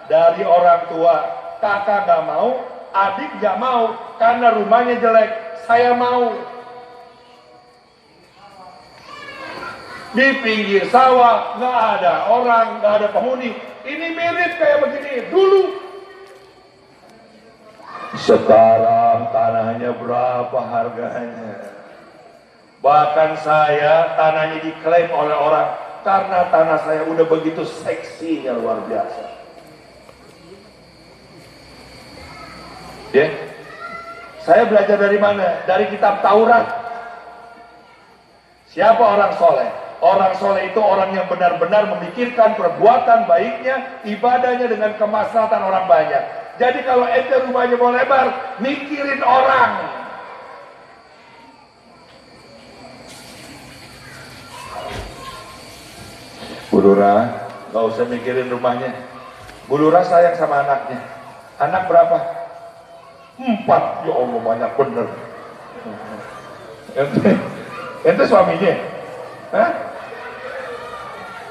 dari orang tua. Kakak gak mau, adik gak mau, karena rumahnya jelek. Saya mau. Di pinggir sawah, gak ada orang, gak ada penghuni. Ini mirip kayak begini dulu. Sekarang tanahnya berapa harganya? Bahkan saya tanahnya diklaim oleh orang karena tanah saya udah begitu seksinya luar biasa. Ya, saya belajar dari mana? Dari kitab Taurat. Siapa orang soleh? Orang soleh itu orang yang benar-benar memikirkan perbuatan baiknya, ibadahnya dengan kemaslahatan orang banyak. Jadi kalau ente rumahnya mau lebar, mikirin orang. Bu Lurah, gak usah mikirin rumahnya. Bu Lurah sayang sama anaknya. Anak berapa? 4. Ya Allah, banyak bener. Ente suaminya? Hah?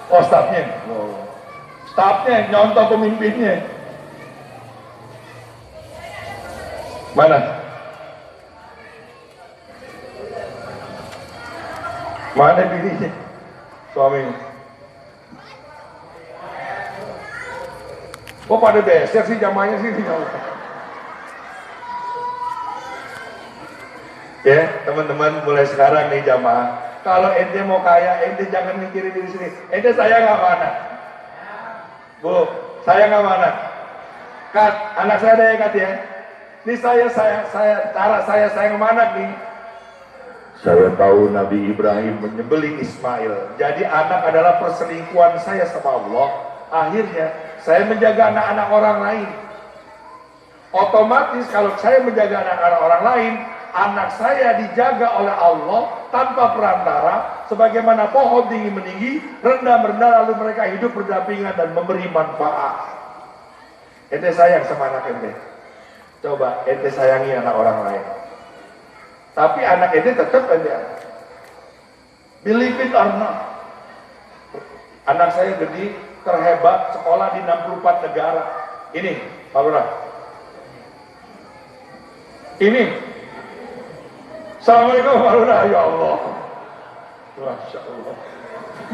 Oh, stafnya? Oh. Stafnya, nyontoh pemimpinnya. Mana? Mana bininya? Suaminya? Kok pada beser sih jamanya sih? Ya, teman-teman, mulai sekarang nih jamaah, kalau ente mau kaya, ente jangan mikirin diri sendiri. Ente sayang sama anak? Bu, sayang sama anak? Kat, anak saya ada ya Kat ya? Ini cara saya sayang sama anak nih. Saya tahu Nabi Ibrahim menyembelih Ismail. Jadi anak adalah perselingkuhan saya sama Allah. Akhirnya saya menjaga anak-anak orang lain. Otomatis kalau saya menjaga anak-anak orang lain, anak saya dijaga oleh Allah tanpa perantara, sebagaimana pohon tinggi meninggi, rendah merendah, lalu mereka hidup berdampingan dan memberi manfaat. Ente sayang sama anak ente. Coba ente sayangi anak orang lain. Tapi anak ente tetap ente. Believe it or not. Anak saya gede, terhebat, sekolah di 64 negara. Ini, Pak Lurah. Ini. Assalamualaikum warahmatullahi wabarakatuh. Ya Allah. Masya Allah.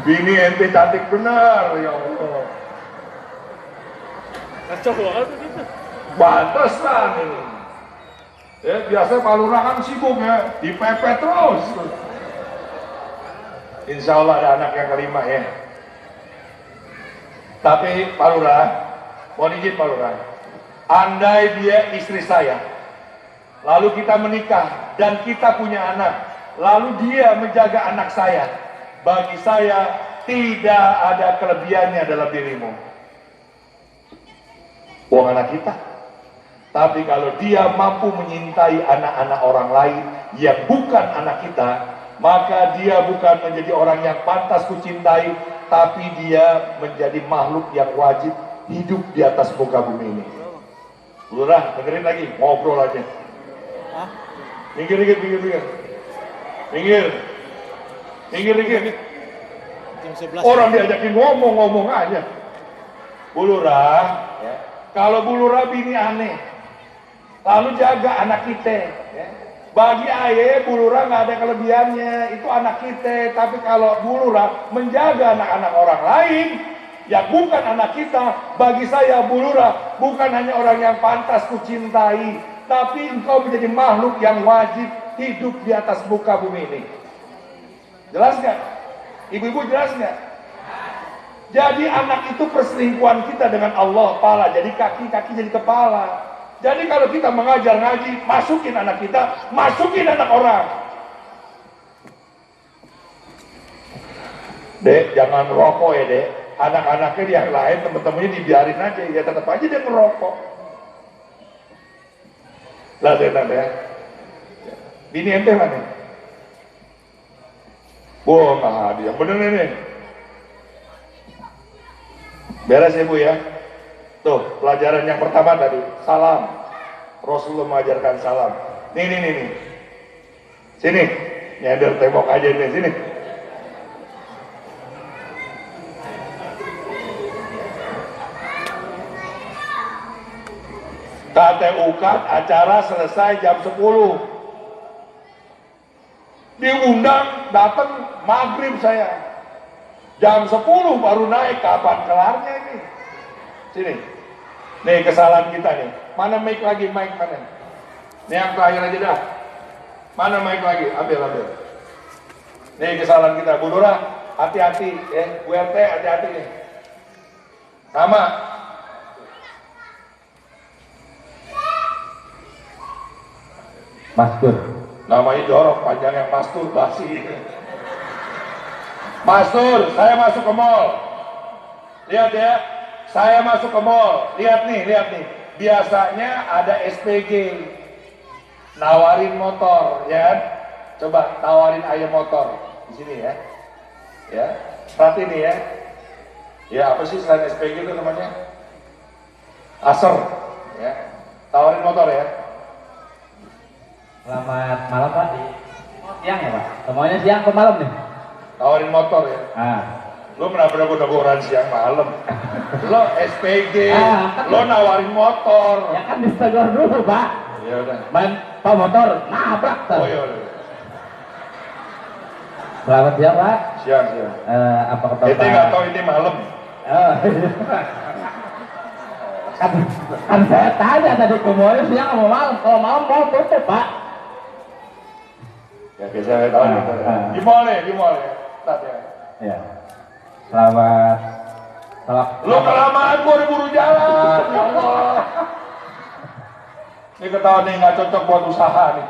Bini ente cantik benar, ya Allah. Kacau banget gitu. Batasan ini. Ya, biasa Pak Lurah kan sibuk ya, dipepet terus. Insya Allah ada anak yang kelima ya. Tapi Pak Lurah, mohon izin Pak Lurah, andai dia istri saya, lalu kita menikah dan kita punya anak, lalu dia menjaga anak saya, bagi saya tidak ada kelebihannya dalam dirimu. Uang anak kita. Tapi kalau dia mampu menyintai anak-anak orang lain yang bukan anak kita, maka dia bukan menjadi orang yang pantas kucintai, tapi dia menjadi makhluk yang wajib hidup di atas muka bumi ini. Lurah, dengerin lagi, ngobrol aja. Minggir dikit, minggir. Minggir dikit. Jam 11. Orang diajakin ngomong aja. Bu Lurah, ya. Kalau Bu Lurah bini aneh, lalu jaga anak kita, ya. Bagi ayah Bu Lurah nggak ada kelebihannya, itu anak kita. Tapi kalau Bu Lurah menjaga anak-anak orang lain yang bukan anak kita, bagi saya Bu Lurah bukan hanya orang yang pantas kucintai, tapi engkau menjadi makhluk yang wajib hidup di atas muka bumi ini. Jelas nggak? Ibu-ibu jelas nggak? Jadi anak itu perselingkuhan kita dengan Allah, kepala jadi kaki jadi kepala. Jadi kalau kita mengajar ngaji, masukin anak kita, masukin anak orang. Dek, jangan rokok ya dek. Anak-anaknya yang lain, temen-temennya dibiarin aja, ya tetap aja dia ngerokok. Lah ya. Bini ente mana? Wah, nah dia bener ini. Beres ya Bu ya. Tuh, pelajaran yang pertama tadi, salam. Rasulullah mengajarkan salam. Nih. Sini, nyender tembok aja nih, sini. KTUK acara selesai jam 10. Diundang, datang maghrib saya. Jam 10 baru naik, kapan kelarnya ini? Sini. Nih kesalahan kita nih. Mana mic lagi, mic mana? Nih yang terakhir aja dah. Mana mic lagi? Ambil. Nih kesalahan kita. Bu Lurah, hati-hati ya. Bu RT, hati-hati nih. Sama. Mastur. Namanya jorok, panjang yang masturbasi. Mastur, saya masuk ke mall. Lihat ya, saya masuk ke mall. Lihat nih. Biasanya ada SPG, nawarin motor, ya. Coba tawarin ayam motor di sini ya. Ya, perhati nih ya. Ya apa sih selain SPG itu namanya? Aser, ya. Tawarin motor ya. Selamat malam Pak. Siang ya Pak? Semuanya siang ke malam nih? Tawarin motor ya. Lo pernah goda-godaan siang malam. Lo SPG, kan lo nawarin motor. Ya kan distegor dulu Pak. Ya udah. Main Pak motor, nabrak tuh. Oh iya udah. Selamat siang Pak. Siang. Apa kata Pak? Ente nggak tahu ini malam. Oh. kan saya tanya tadi ke mallnya siang sama malam. Kalau malam mau tutup Pak. Ya biasa tahu gitu. Di mall ya. Tat ya. Ya. Selamat. Lo kelamaan gua diburu jalan. Ya Allah. Ini ketahuan nih nggak cocok buat usaha nih.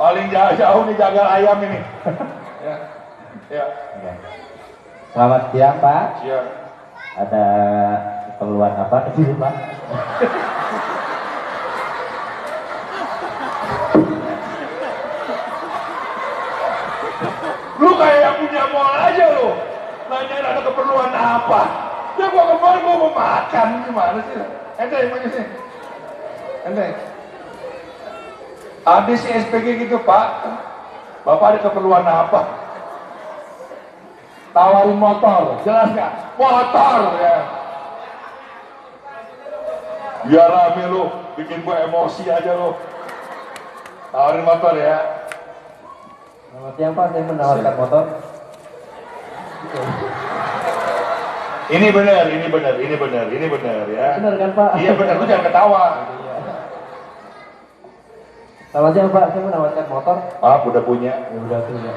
Paling jauh nih jaga ayam ini. Ya. Selamat siang Pak. Siang. Ada keperluan apa di sini Pak? Lu kayak yang punya mall aja lu. Nanyain ada keperluan apa? Ya gua ke mall gua mau makan, gimana sih? Ente mana sih? Ente. Habis SPG gitu Pak. Bapak ada keperluan apa? Tawarin motor, jelas nggak? Motor ya. Biar rame lu. bikin gua emosi aja lo. Tawarin motor ya. Selamat siang Pak, saya menawarkan motor. Ini benar ya. Benar kan Pak? Iya benar, lu jangan ketawa. Selamat siang Pak, saya menawarkan motor. Maaf, udah punya. Ya udah punya.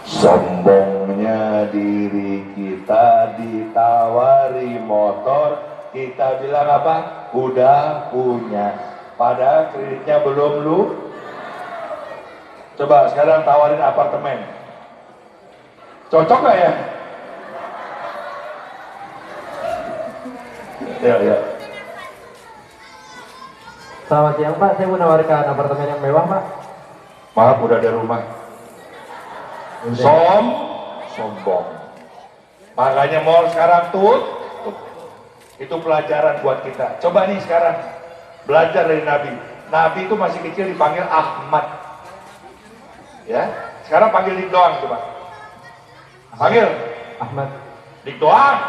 Sombongnya diri kita ditawari motor, kita bilang apa? Udah punya. Padahal kreditnya belum lu. Coba sekarang tawarin apartemen. Cocok gak ya? Ya. Selamat siang Pak, saya menawarkan apartemen yang mewah Pak. Maaf, udah ada rumah. Sombong. Makanya mau sekarang tuh. Itu pelajaran buat kita. Coba nih sekarang belajar dari Nabi. Nabi itu masih kecil dipanggil Ahmad. Ya, sekarang panggil Dik doang coba. Panggil Ahmad. Dik doang.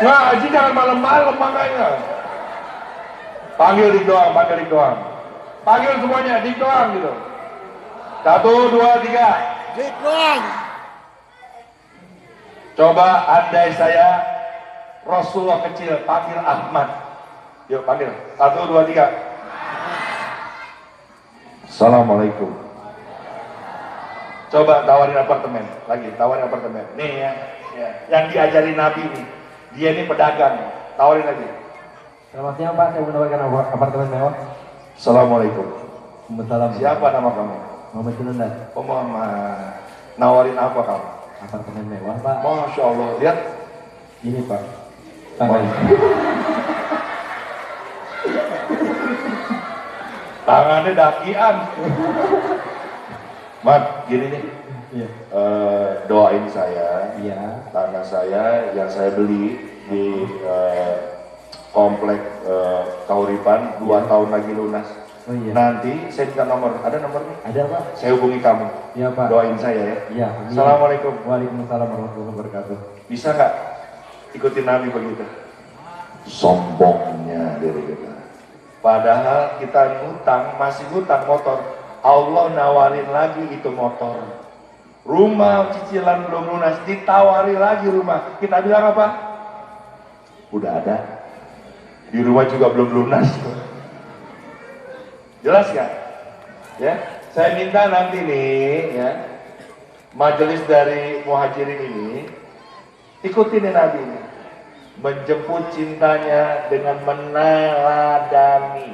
Ngaji jangan malam-malam makanya. Panggil Dik doang. Panggil semuanya Dik doang gitu. 1, 2, 3. Dik doang. Coba andai saya Rasulullah kecil panggil Ahmad. Yuk panggil. 1, 2, 3. Assalamualaikum. Coba tawarin apartemen. Lagi tawarin apartemen. Nih ya. Yang diajarin Nabi nih. Dia ini pedagang. Tawarin lagi. Selamat siang Pak, saya menawarkan apartemen mewah. Assalamualaikum. Waalaikumsalam. Siapa nama kamu? Muhammad Junundas. Oh Muhammad. Nawarin apa kamu? Apartemen mewah Pak. Masya Allah. Lihat. Ini Pak. Tangan. Tangannya dakian. Mat, gini nih. Iya. Doain saya. Iya. Tanah saya yang saya beli di komplek Kauripan 2 tahun lagi lunas. Oh iya. Nanti saya minta nomor. Ada nomornya? Ada Pak. Saya hubungi kamu. Iya Pak. Doain saya ya. Iya. Amin. Assalamualaikum. Waalaikumsalam warahmatullahi wabarakatuh. Bisa nggak ikutin Nabi begitu? Sombongnya diri kita. Padahal kita ngutang, masih ngutang motor. Allah nawarin lagi itu motor. Rumah cicilan belum lunas, ditawari lagi rumah. Kita bilang apa? Udah ada. Di rumah juga belum lunas. Jelas nggak? Ya, saya minta nanti nih, ya, majelis dari Muhajirin ini ikutin Nabi ini, menjemput cintanya dengan meneladani.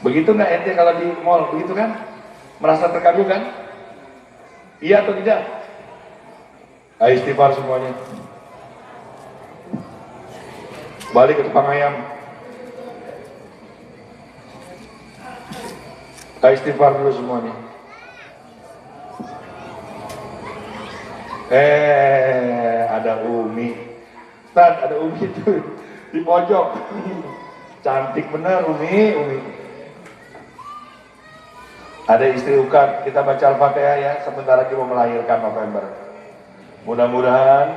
Begitu nggak ente kalau di mall, begitu kan? Merasa terganggu kan? Iya atau tidak? Ayo istighfar semuanya. Balik ke tukang ayam. Ayo istighfar dulu semuanya. Ada Umi. Ustaz, ada Umi itu di pojok. Cantik bener Umi. Ada istri Ukat, kita baca Al-Fatihah ya, sebentar lagi mau melahirkan November. Mudah-mudahan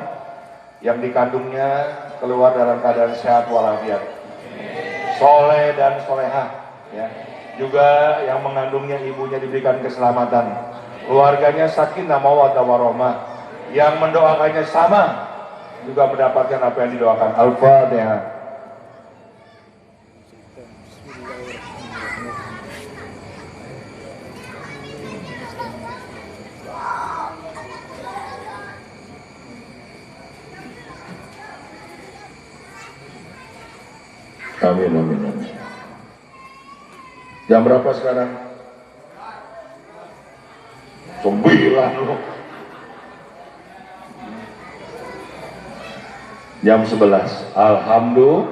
yang dikandungnya keluar dalam keadaan sehat walafiat, soleh dan solehah, ya. Juga yang mengandungnya ibunya diberikan keselamatan, keluarganya sakinah mawaddah warahmah, yang mendoakannya sama juga mendapatkan apa yang didoakan. Al-Fatihah. Amin. Jam berapa sekarang? 9 loh. Jam 11. Alhamdulillah.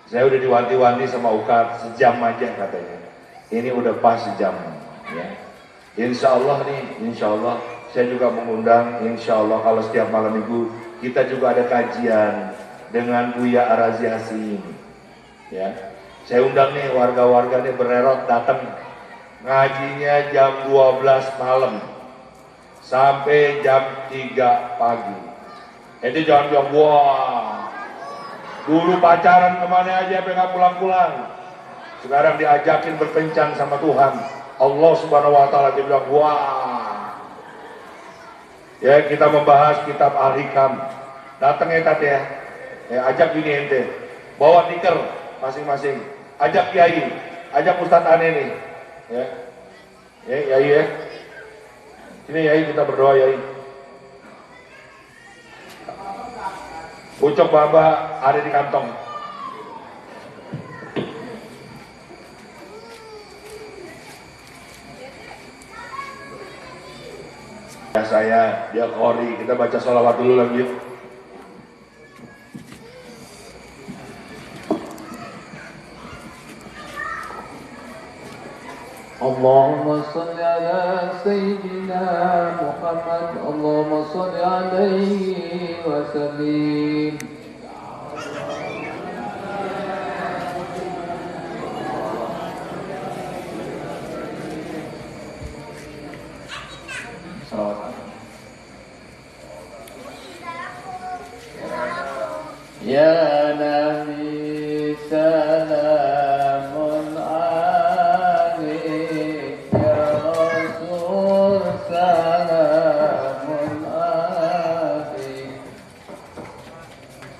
Saya udah diwanti-wanti sama Ukat, sejam aja katanya. Ini udah pas sejam. Ya. Insya Allah nih, insya Allah saya juga mengundang. Insya Allah kalau setiap malam minggu kita juga ada kajian dengan Buya Arazi Hasim. Ya, saya undang nih warga-warga nih bererot datang ngajinya jam 12 malam. sampai jam 3 pagi. Jadi jangan bilang, wah, dulu pacaran kemana aja sampai nggak pulang-pulang. Sekarang diajakin berkencan sama Tuhan. Allah Subhanahu Wa Taala dia bilang, wah. Ya, kita membahas kitab Al-Hikam. Datang ya Tat ya. Ajak bini ente. Bawa tikar masing-masing. Ajak kiai, ajak Ustadz Ane nih. Ya. Ya, Yai ya. Sini Yai, kita berdoa Yai. Ucok Baba ada di kantong. Ya saya, dia Kori. Kita baca sholawat dulu lagi. اللهم صل على سيدنا محمد اللهم صل عليه وسلم يا نبي سلام عليك يا رسول سلام عليك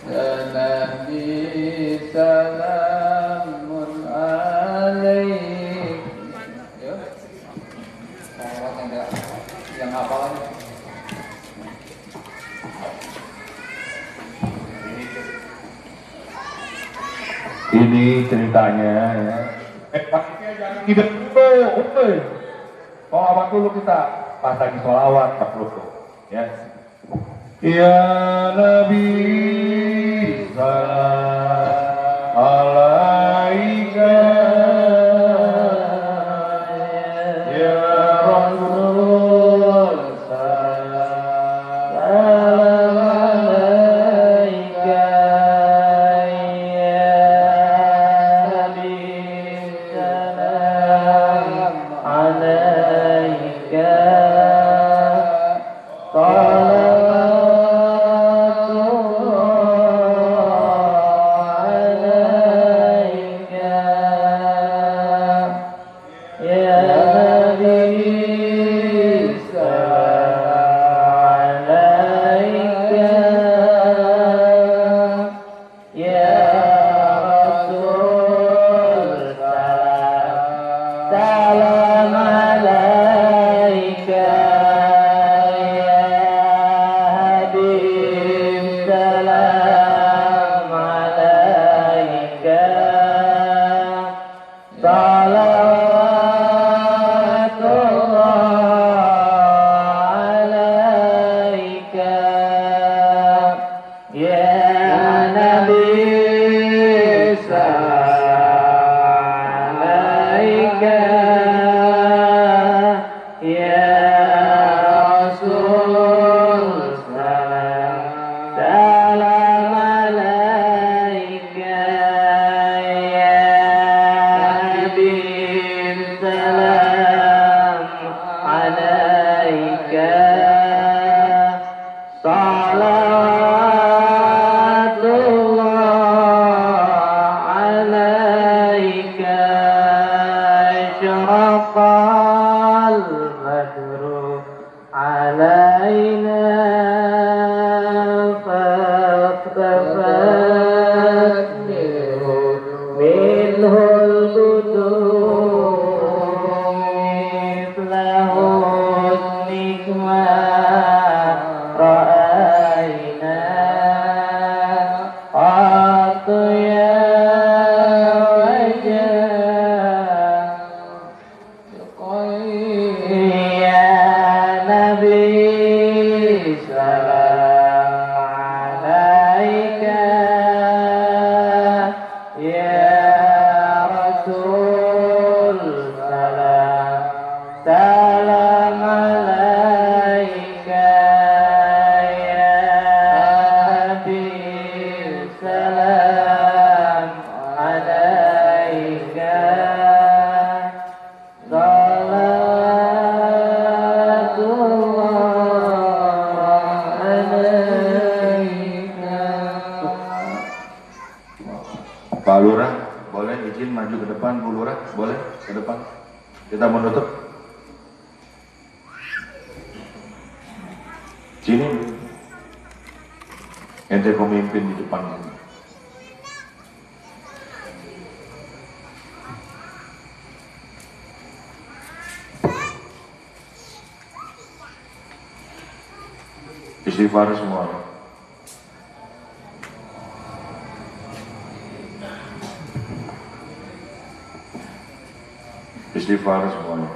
يا نبي سلام عليك ya yang hafal Ini ceritanya ya. Paketnya jangan tidak dulu. Kalau awal dulu kita pas lagi sholawat 40 ya. Ya Nabi salam alaika ya Rasul salam alaika boleh ke depan. Kita menutup. Sini. Ente pemimpin di depan ini. Istighfar semua. Istighfar semuanya.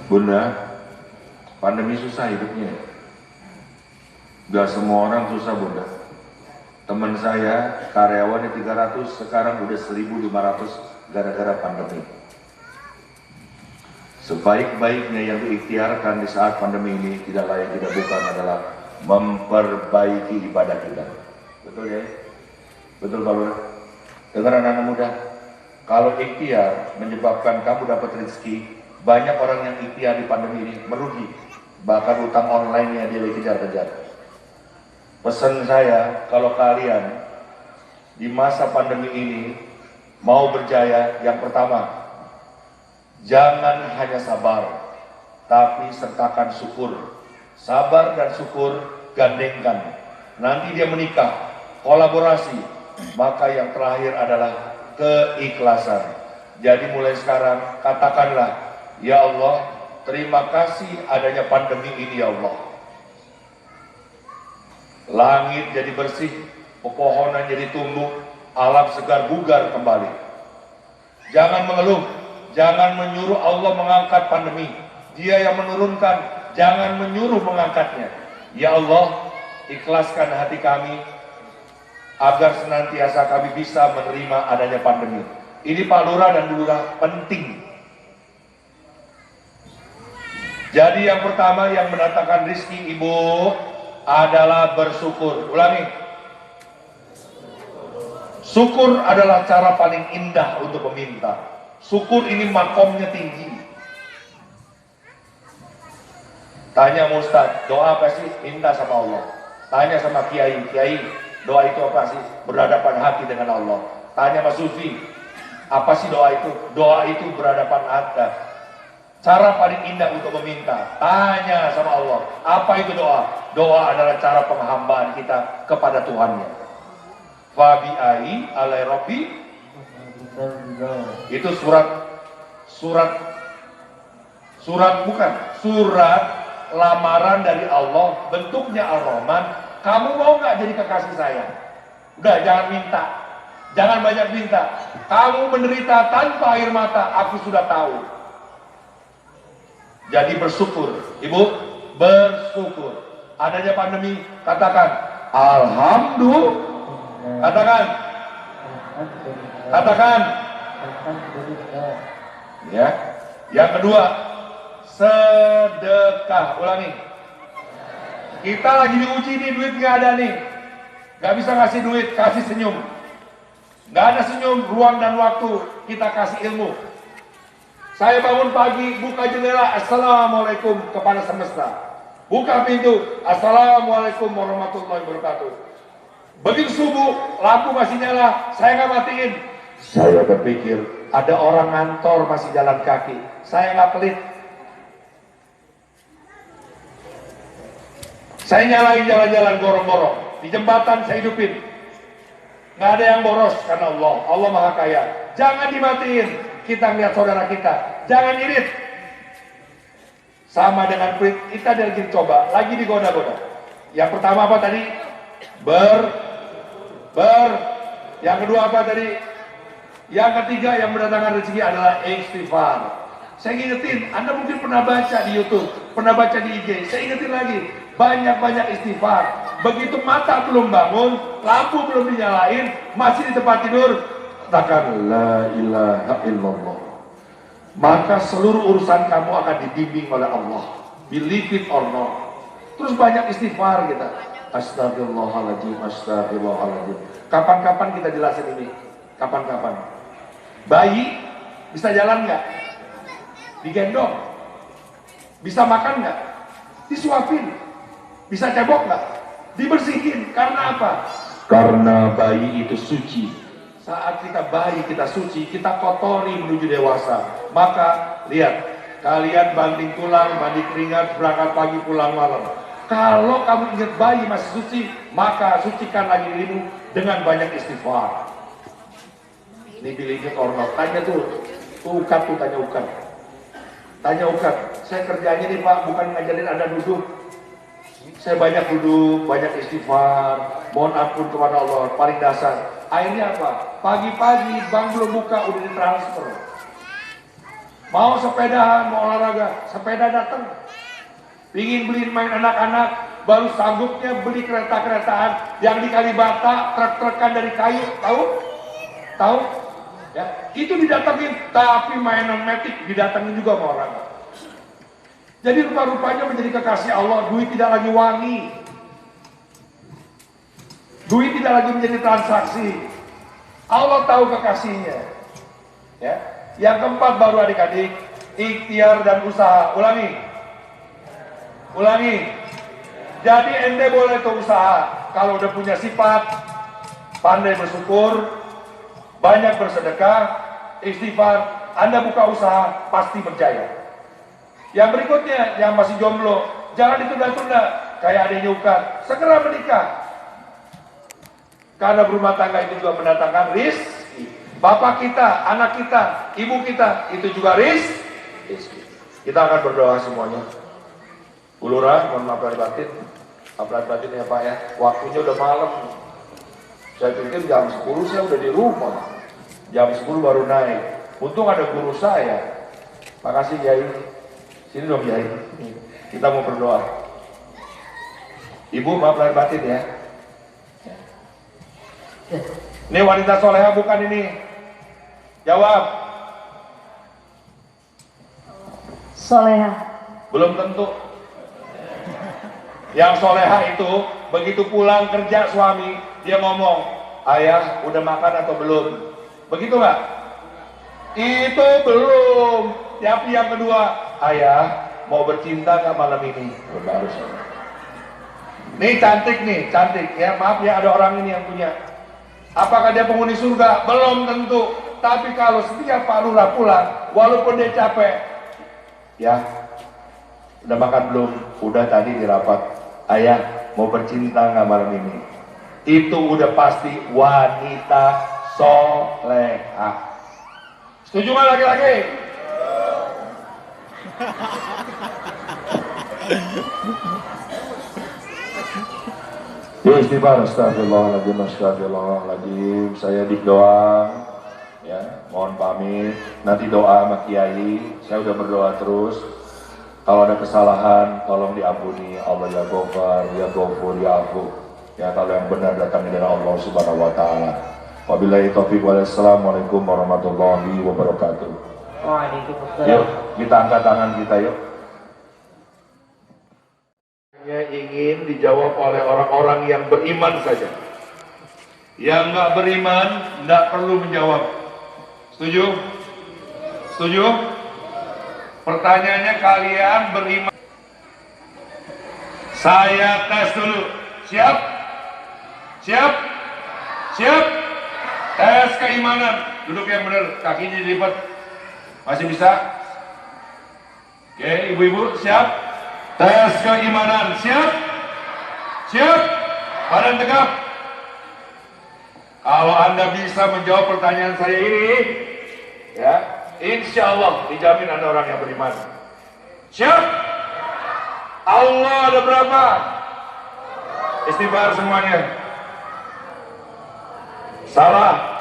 Bunda, pandemi susah hidupnya. Gak semua orang susah, Bunda. Teman saya, karyawannya 300, sekarang udah 1.500 gara-gara pandemi. Sebaik-baiknya yang diikhtiarkan di saat pandemi ini tidak lain tidak bukan adalah memperbaiki ibadah kita. Betul ya? Betul Pak Lurah? Dengar anak-anak muda, kalau ikhtiar menyebabkan kamu dapat rezeki, banyak orang yang ikhtiar di pandemi ini merugi. Bahkan utang online-nya dia dikejar-kejar. Pesan saya, kalau kalian di masa pandemi ini mau berjaya, yang pertama, jangan hanya sabar, tapi sertakan syukur. Sabar dan syukur gandengkan. Nanti dia menikah, kolaborasi. Maka yang terakhir adalah keikhlasan. Jadi mulai sekarang katakanlah, ya Allah, terima kasih adanya pandemi ini ya Allah. Langit jadi bersih, pepohonan jadi tumbuh, alam segar bugar kembali. Jangan mengeluh, jangan menyuruh Allah mengangkat pandemi. Dia yang menurunkan, jangan menyuruh mengangkatnya. Ya Allah, ikhlaskan hati kami agar senantiasa kami bisa menerima adanya pandemi. Ini Pak Lurah dan Bu Lurah penting. Jadi yang pertama yang mendatangkan rezeki Ibu adalah bersyukur. Ulangi. Syukur adalah cara paling indah untuk meminta. Syukur ini makomnya tinggi. Tanya Ustaz, doa apa sih? Minta sama Allah. Tanya sama Kiai, Kiai, doa itu apa sih? Berhadapan hati dengan Allah. Tanya Mas Sufi, apa sih doa itu? Doa itu berhadapan hati. Cara paling indah untuk meminta. Tanya sama Allah, apa itu doa? Doa adalah cara penghambaan kita kepada Tuhannya. Fabi'ai alai Rabbi. Itu surat lamaran dari Allah, bentuknya Ar-Rahman. Kamu mau nggak jadi kekasih saya? Udah, jangan minta, jangan banyak minta. Kamu menderita tanpa air mata, aku sudah tahu. Jadi bersyukur, Ibu, bersyukur. Adanya pandemi, katakan Alhamdulillah. Katakan. Ya. Yang kedua, sedekah. Ulangi. Kita lagi diuji nih, duit nggak ada nih. Nggak bisa ngasih duit, kasih senyum. Nggak ada senyum, ruang dan waktu, kita kasih ilmu. Saya bangun pagi, buka jendela, Assalamualaikum kepada semesta. Buka pintu, Assalamualaikum warahmatullahi wabarakatuh. Begitu subuh, lampu masih nyala, saya nggak matiin. Saya berpikir, ada orang ngantor masih jalan kaki. Saya nggak pelit. Saya nyalain jalan-jalan borong-borong. Di jembatan saya hidupin. Nggak ada yang boros karena Allah. Allah Maha Kaya. Jangan dimatiin. Kita melihat saudara kita. Jangan irit. Sama dengan pelit, kita lagi coba. Lagi digoda-goda. Yang pertama apa tadi? Yang kedua apa tadi? Yang ketiga yang mendatangkan rezeki adalah istighfar. Saya ingetin, Anda mungkin pernah baca di YouTube, pernah baca di IG. Saya ingetin lagi, banyak-banyak istighfar. Begitu mata belum bangun, lampu belum dinyalain, masih di tempat tidur, katakan la ilaha illallah. Maka seluruh urusan kamu akan dibimbing oleh Allah. Believe it or not. Terus banyak istighfar kita. Astagfirullahaladzim, astagfirullahaladzim. Kapan-kapan kita jelasin ini? Kapan-kapan? Bayi bisa jalan nggak? Digendong? Bisa makan nggak? Disuapin? Bisa cebok nggak? Dibersihin. Karena apa? Karena bayi itu suci. Saat kita bayi, kita suci, kita kotori menuju dewasa. Maka lihat, kalian banting tulang, mandi keringat, berangkat pagi, pulang malam. Kalau kamu ingat bayi masih suci, maka sucikan lagi dirimu dengan banyak istighfar. Ini bilangnya kornok. Tanya tuh Ukat tuh, tanya Ukat. Tanya Ukat, saya kerjanya nih Pak, bukan ngajarin Anda duduk. Saya banyak duduk, banyak istighfar, mohon ampun kepada Allah, paling dasar. Akhirnya apa? Pagi-pagi bank belum buka, udah ditransfer. Mau sepedahan, mau olahraga, sepeda datang. Pingin beliin main anak-anak, baru sanggupnya beli kereta-keretaan yang di Kalibata, truk-trukan dari kayu, tahu? Tahu? Ya, itu didatengin, tapi mainan metik didatengin juga sama orang. Jadi rupa-rupanya menjadi kekasih Allah, duit tidak lagi wangi. Duit tidak lagi menjadi transaksi. Allah tahu kekasihnya. Ya. Yang keempat baru adik-adik, ikhtiar dan usaha. Ulangi. Ulangi. Jadi ente boleh tuh usaha. Kalau udah punya sifat, pandai bersyukur, banyak bersedekah, istighfar, Anda buka usaha, pasti berjaya. Yang berikutnya, yang masih jomblo, jangan ditunda-tunda. Kayak adiknya Ukat, segera menikah. Karena berumah tangga itu juga mendatangkan rizki. Bapak kita, anak kita, ibu kita, itu juga rizki. Kita akan berdoa semuanya. Ulurah, mohon maaf lahir batin. Maaf lahir batin ya Pak ya. Waktunya udah malam. Saya pikir jam 10 saya udah di rumah. Jam 10 baru naik. Untung ada guru saya. Makasih Kiai. Sini dong Kiai, kita mau berdoa. Ibu maaf lahir batin ya. Ini wanita soleha bukan ini? Jawab. Soleha. Belum tentu. Yang soleha itu begitu pulang kerja suami, dia ngomong, ayah udah makan atau belum? Begitu nggak? Itu belum. Tapi yang kedua, ayah mau bercinta nggak malam ini? Baru saja. Nih cantik ya. Maaf ya, ada orang ini yang punya. Apakah dia penghuni surga? Belum tentu. Tapi kalau setiap Pak Lurah pulang, walaupun dia capek, ya, udah makan belum? Udah tadi di rapat. Ayah mau bercinta nggak malam ini? Itu udah pasti wanita soleha. Setuju nggak laki-laki? Ya istighfar, astagfirullahaladzim, astagfirullahaladzim. Saya doa, ya, mohon pamit. Nanti doa sama Kiai. Saya udah berdoa terus. Kalau ada kesalahan, tolong diampuni. Allah ya Ghafar, ya Ghafur, ya Afu. Ya kalau yang benar datangnya dari Allah Subhanahu Wa Taala. Wabillahi taufiq wal assalamualaikum warahmatullahi wabarakatuh. Waalaikumsalam. Yuk, kita angkat tangan kita yuk. Ingin dijawab oleh orang-orang yang beriman saja. Yang nggak beriman nggak perlu menjawab. Setuju? Setuju? Pertanyaannya kalian beriman. Saya tes dulu. Siap? Siap? Siap? Tes keimanan. Duduk yang benar, kakinya dilipat. Masih bisa? Oke, ibu-ibu siap? Tes keimanan, siap? Siap? Badan tegap. Kalau Anda bisa menjawab pertanyaan saya ini, ya, insya Allah dijamin Anda orang yang beriman. Siap? Allah ada berapa? Istighfar semuanya. Salah.